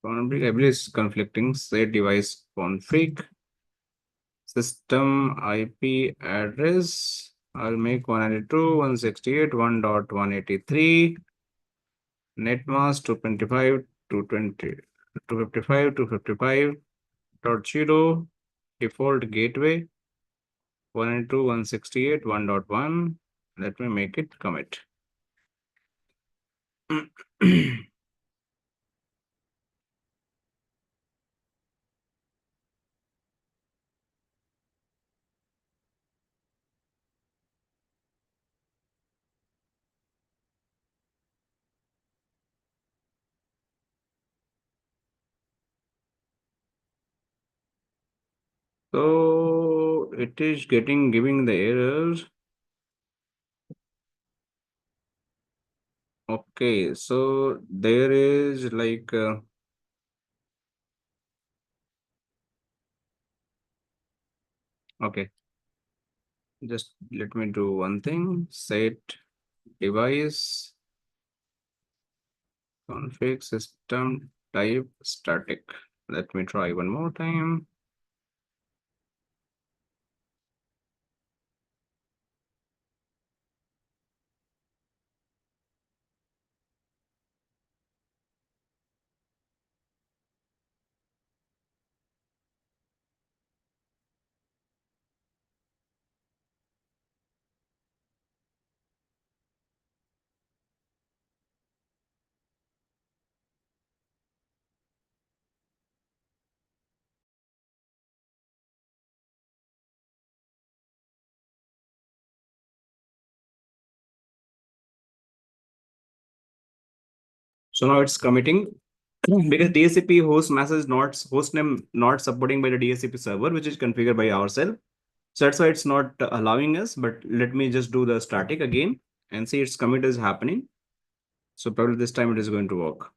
Config, I believe it's conflicting. Set device config. System IP address. I'll make 192.168.1.183. Netmask 225, 220, 255, 255.0. Default gateway 192.168, 1.1. Let me make it commit. So it is giving the errors. Okay, so there is like okay, just let me do one thing. Set device config system type static. Let me try one more time. So now it's committing because DHCP host message not host name not supporting by the DHCP server, which is configured by ourselves. So that's why it's not allowing us. But let me just do the static again and see its commit is happening. So probably this time it is going to work.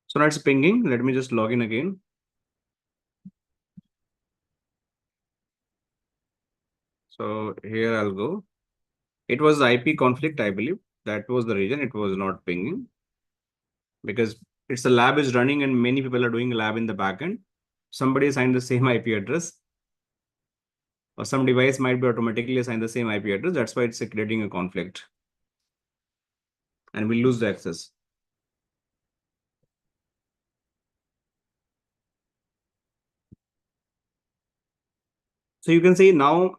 So now it's pinging. Let me just log in again. So here I'll go. It was IP conflict, I believe. That was the reason it was not pinging. Because it's a lab is running and many people are doing lab in the backend. Somebody assigned the same IP address. Or some device might be automatically assigned the same IP address. That's why it's creating a conflict. And we lose the access. So you can see now,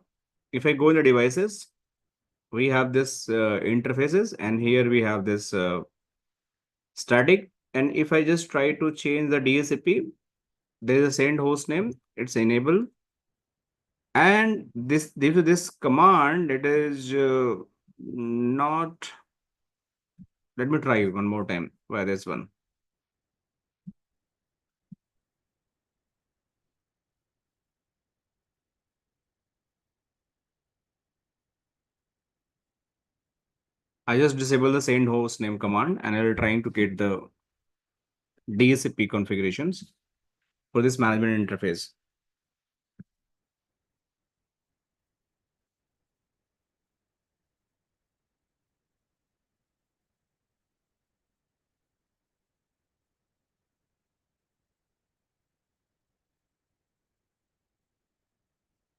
if I go in the devices, we have this interfaces, and here we have this static. And if I just try to change the DHCP, there is a send host name, it's enable. And this command, it is not. Let me try one more time. Where this one? I just disable the send host name command and I will trying to get the DHCP configurations for this management interface.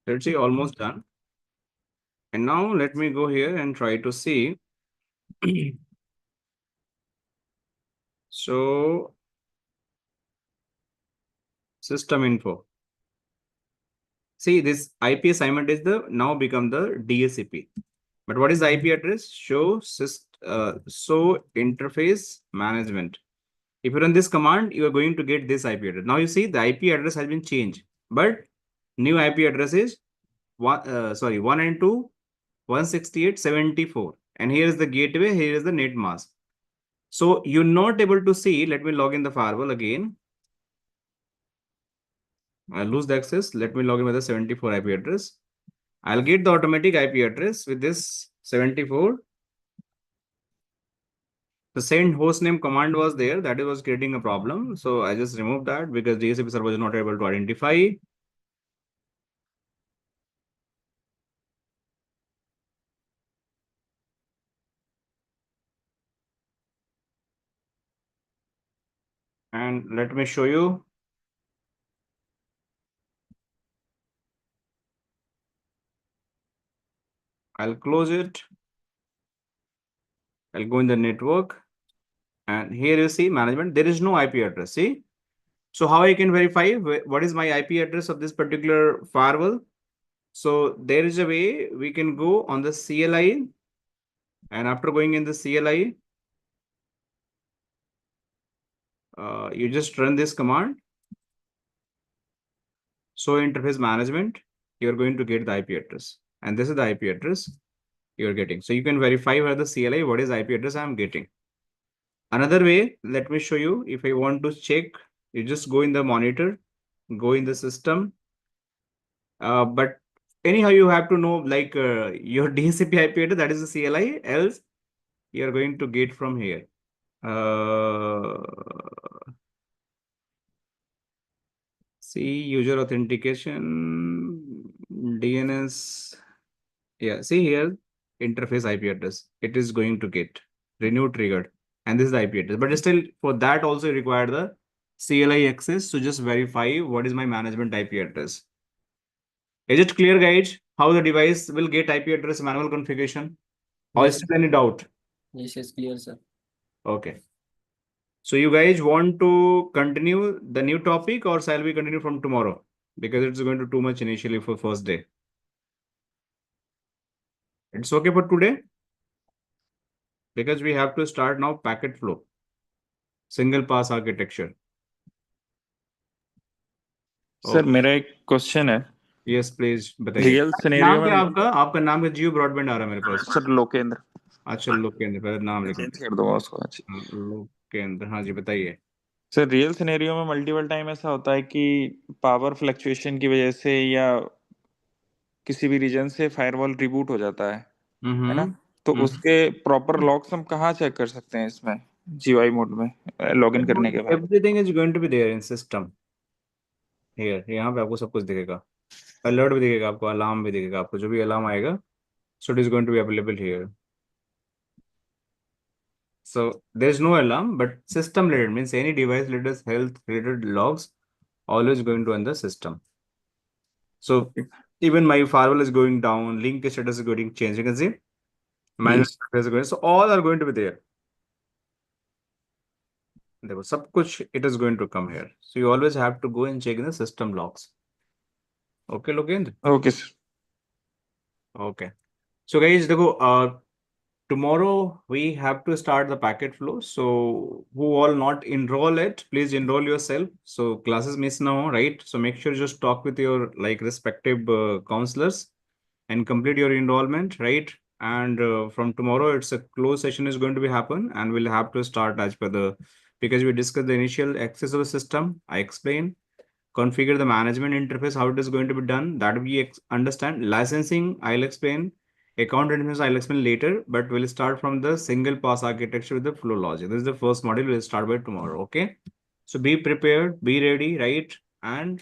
Let's see, almost done. And now let me go here and try to see. So system info. See, this IP assignment is the now become the DHCP. But what is the IP address? Show interface management. If you run this command, you are going to get this IP address. Now you see the IP address has been changed, but new IP address is 192.168.74. And here is the gateway, here is the net mask. So you're not able to see. Let me log in the firewall again. I'll lose the access. Let me log in with the 74 IP address. I'll get the automatic IP address with this 74. The send hostname command was there. That was creating a problem. So I just removed that because DHCP server was not able to identify. And let me show you. I'll close it. I'll go in the network. And here you see management. There is no IP address. See? So how I can verify what is my IP address of this particular firewall? So there is a way we can go on the CLI. And after going in the CLI, you just run this command. So interface management, you're going to get the IP address. And this is the IP address you're getting. So you can verify where the CLI, what is IP address I'm getting. Another way, let me show you. If I want to check, you just go in the monitor, go in the system. But anyhow, you have to know like your DHCP IP address, that is the CLI, else you're going to get from here. See user authentication, DNS. Yeah, see here, interface IP address. It is going to get renew triggered. And this is the IP address. But still, for that also require the CLI access to just verify what is my management IP address. Is it clear, guys, how the device will get IP address manual configuration? Or is there any doubt? Yes, clear, sir. Okay. So you guys want to continue the new topic or shall we continue from tomorrow? Because it's going to too much initially for first day. It's okay for today? Because we have to start now packet flow. Single pass architecture. Sir मेरा एक question है Yes, please बताइए. Real scenario नाम क्या में आपका? आपका नाम क्या? जियो ब्रॉडबैंड आ रहा है मेरे पास. सर लोकेंद्र अच्छा लोकेंद्र, पहले नाम लिखो. चेंज कर दो उसको. लोकेंद्र, हाँ जी बताइए. सर रियल सिनेरियो में मल्टीपल टाइम ऐसा होता है कि पावर फ्लक्चुएशन की वजह से या किसी भी रीजन से फायरवॉल रिबूट हो जाता है ना? तो उसके प्रॉपर लॉग्स हम कहाँ चेक कर सकते हैं इसमें जीयूआई मोड में लॉगिन करने के बाद? Everything is going to be there in system. Here यहाँ पे आपको सब कुछ दिखेगा. अलर्ट भी दिखेगा आपको, अलार्म भी दिखेगा आपको. जो भी अलार्म आएगा, so it is going to be available here. So there is no alarm, but system related means any device related health related logs always going to run the system. So even my firewall is going down, link status is going change. You can see management is going. So all are going to be there. There was sub kuch, it is going to come here. So you always have to go and check in the system logs. Okay, Lokendra? Okay, sir. Okay. So guys, tomorrow we have to start the packet flow. So who all not enroll it, please enroll yourself. So classes miss now, right? So make sure you just talk with your like respective counselors and complete your enrollment, right? And from tomorrow, it's a closed session is going to be happen, and we'll have to start as per the, because we discussed the initial access of the system. I explained, configure the management interface, how it is going to be done. That we understand. Licensing, I'll explain. Account interface, I'll explain later, but we'll start from the single pass architecture with the flow logic. This is the first module. We'll start by tomorrow. Okay. So be prepared, be ready, right? And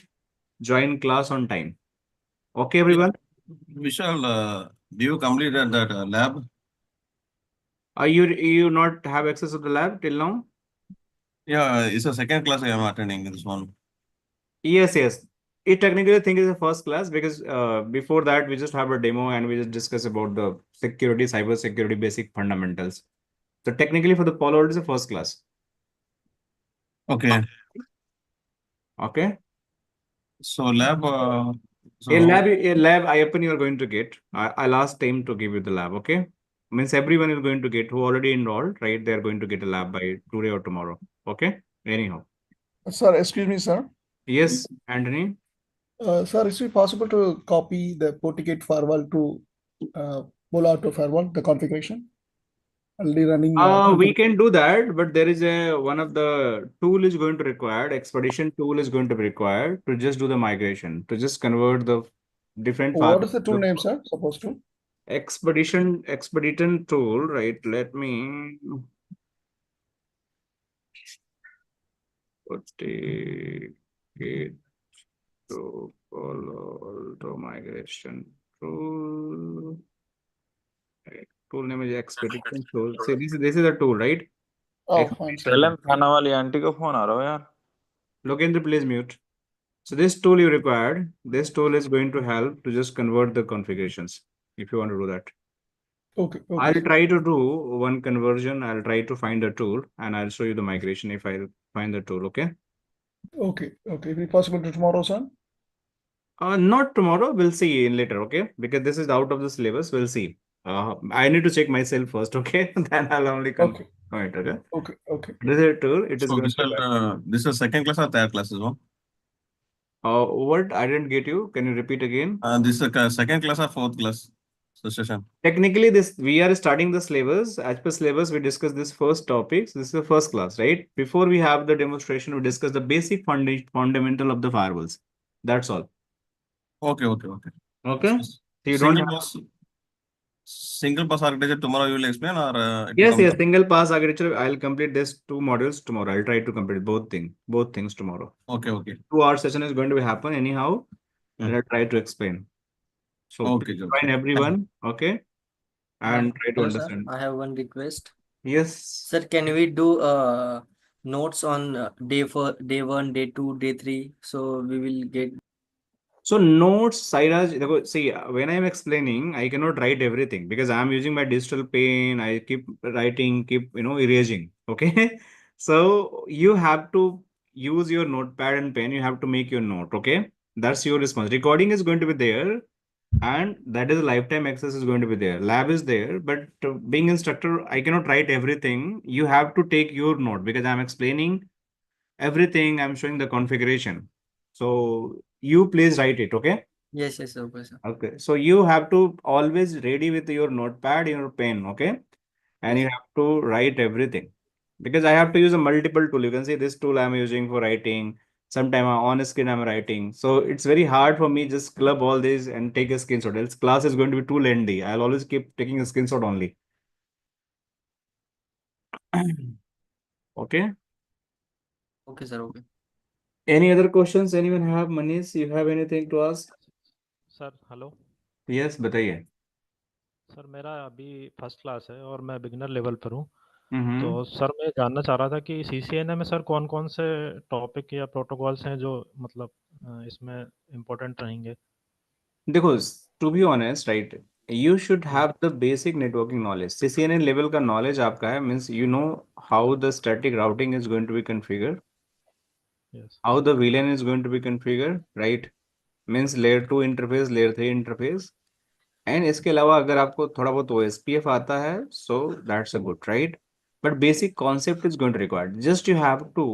join class on time. Okay, everyone. Vishal, do you completed that lab? You not have access to the lab till now? Yeah, it's a second class I am attending this one. Yes. It technically think is a first class because before that we just have a demo and we just discuss about the security, cyber security, basic fundamentals. So technically for the Palo Alto is a first class. Okay. Okay. So lab, A So lab IAPN you are going to get. I'll ask them to give you the lab, okay? Means everyone is going to get who already enrolled, right? They're going to get a lab by today or tomorrow. Okay? Anyhow. Sir, excuse me, sir. Yes, Anthony. Sir, is it possible to copy the FortiGate firewall to Palo Alto Firewall, the configuration? Already running. We can do that, but there is one of the tool is going to require, expedition tool is going to be required to just do the migration, to just convert the different What is files. the tool name, sir? Supposed to? Expedition tool, right? Let me put the gate to Palo Alto migration tool. Right. Tool name is expedition tool. So this is a tool, right? Oh, fine, sir. LM खाना वाली aunty का phone आ रहा हो यार. Lokendra, please mute. So this tool you required, this tool is going to help to just convert the configurations if you want to do that. Okay, okay, I'll sir. try to do one conversion. I'll try to find a tool and I'll show you the migration if I find the tool. Okay. Okay, okay. Is it possible to tomorrow, sir? Not tomorrow. We'll see in later. Okay. Because this is out of the syllabus. We'll see. I need to check myself first. Okay. Then I'll only Okay, comment. Okay. okay, okay. This is a tool. It is so going this is second class or third class as well? what? I didn't get you. Can you repeat again? This is a second class or fourth class session? Technically, we are starting the syllabus. As per syllabus, we discuss this first topics. This is the first class, right? Before we have the demonstration, we discuss the basic fundamental of the firewalls. That's all. Okay. Okay. So you don't have. Single pass architecture tomorrow you will explain or Yes, single pass architecture. I'll complete this 2 modules tomorrow. I'll try to complete both things tomorrow. Okay. 2-hour session is going to happen anyhow, and I'll try to explain. So Okay, please join everyone, okay, and try to Hello, understand. sir. I have one request. Yes. Sir, can we do notes on day 1, day 2, day 3? So we will get. So notes, Sairaj, see, when I'm explaining, I cannot write everything because I'm using my digital pen. I keep writing, keep, erasing. Okay. So you have to use your notepad and pen. You have to make your note. Okay. That's your response. Recording is going to be there. And that is lifetime access is going to be there. Lab is there. But being instructor, I cannot write everything. You have to take your note because I'm explaining everything. I'm showing the configuration. So you please write it, okay? Yes, okay, sir. Okay. So you have to always ready with your notepad, your pen, okay? And you have to write everything. Because I have to use a multiple tool. You can see this tool I'm using for writing. Sometime on screen I'm writing. So it's very hard for me just club all these and take a screenshot. Else class is going to be too lengthy. I'll always keep taking a screenshot only. Okay. Okay, sir. Okay. Any other questions? Anyone have? Manish, you have anything to ask? Sir hello. Yes, बताइए. Sir मेरा अभी first class है और मैं beginner level पर हूँ. हम्म. तो sir मैं जानना चाह रहा था कि सीसीएनए में सर कौन कौन से टॉपिक या प्रोटोकॉल्स हैं जो मतलब इसमें इम्पोर्टेंट रहेंगे. देखो, to be honest, right, you should have the basic networking knowledge. CCNA level का knowledge आपका है, means you know how the static routing is going to be configured, Yes. how the VLAN is going to be configured, right? Means layer 2 interface, layer 3 interface. And इसके अलावा अगर आपको थोड़ा बहुत OSPF आता है, so that's a good, right? But basic concept is going to require. Just you have to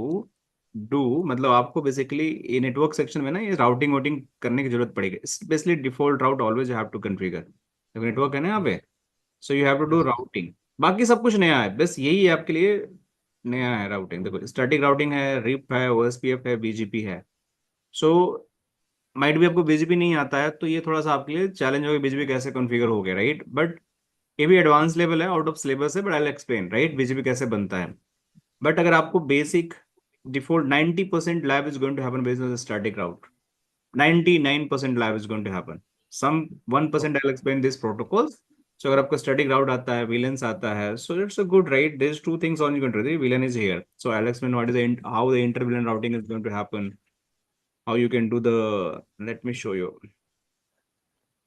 do, मतलब आपको बेसिकली ये नेटवर्क सेक्शन में ना ये राउटिंग वोटिंग करने की जरूरत पड़ेगी. Specially default route always you have to configure. Network है ना यहाँ पे, so you have to do routing. बाकी सब कुछ नया है, बस यही आपके लिए नया है राउटिंग. देखो, स्टैटिक राउटिंग है, रिप है, OSPF है, BGP है. सो माइट भी आपको BGP नहीं आता है तो ये थोड़ा सा आपके लिए चैलेंज होगा, BGP कैसे कॉन्फ़िगर हो गया, राइट? बट ये भी एडवांस लेवल है, आउट ऑफ सिलेबस है, but I will explain, right, BGP कैसे बनता है. बट अगर आपको basic default 90% lab is going to happen based on the static route. 99% lab is going to happen. Some 1% I'll explain these protocols. So अगर आपको static route आता है, VLANs आता है, so it's a good, right? There's 2 things on you can do. The VLAN is here. So I'll explain what is how the inter-VLAN routing is going to happen. How you can do the, let me show you.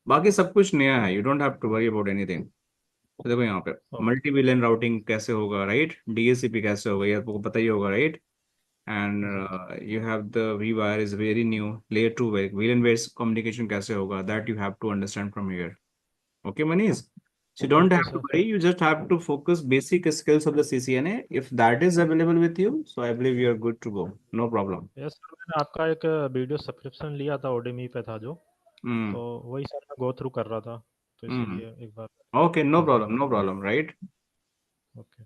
बाकी सब कुछ नया है. You don't have to worry about anything. तो देखो यहाँ पे multi VLAN routing कैसे होगा, राइट? DHCP कैसे होगा, ये आपको पता ही होगा, right? and you have the vWire is very new, layer 2 VLAN-based communication कैसे होगा, that you have to understand from here. Okay, Manish? So you don't Okay, have to sir. worry, you just have to focus basic skills of the CCNA. If that is available with you, so I believe you are good to go. No problem. Yes sir, मैंने आपका एक video subscription लिया था, ओडेमी पे था जो, तो वही सर मैं गो थ्रू कर रहा था, तो इसीलिए एक बार Okay, no problem, right? Okay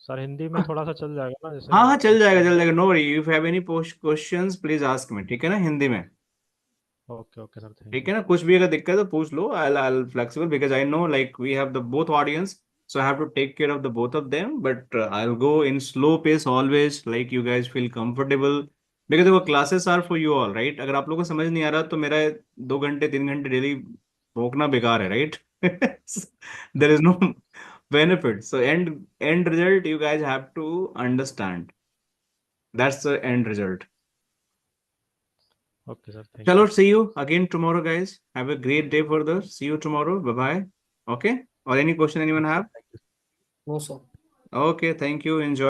sir, Hindi में थोड़ा सा चल जाएगा ना, जैसे हाँ चल जाएगा, no worry, if have any questions please ask me, ठीक है ना, हिंदी में। ओके ओके सर, थैंक ठीक यू। है ना, कुछ भी अगर दिक्कत है तो पूछ लो, I'll flexible because I know like we have the both audience, so I have to take care of the both of them, but I'll go in slow pace always, like you guys feel comfortable, because देखो classes are for you all, right? अगर आप लोगों को समझ नहीं आ रहा तो मेरा 2 घंटे 3 घंटे डेली भोंकना बेकार है, right? There is no benefit, so end result you guys have to understand, that's the end result. Okay sir, thank Chalo, you. see you again tomorrow, guys. Have a great day further. See you tomorrow. Bye bye. Okay. Or any question anyone have? No, sir. Okay. Thank you. Enjoy.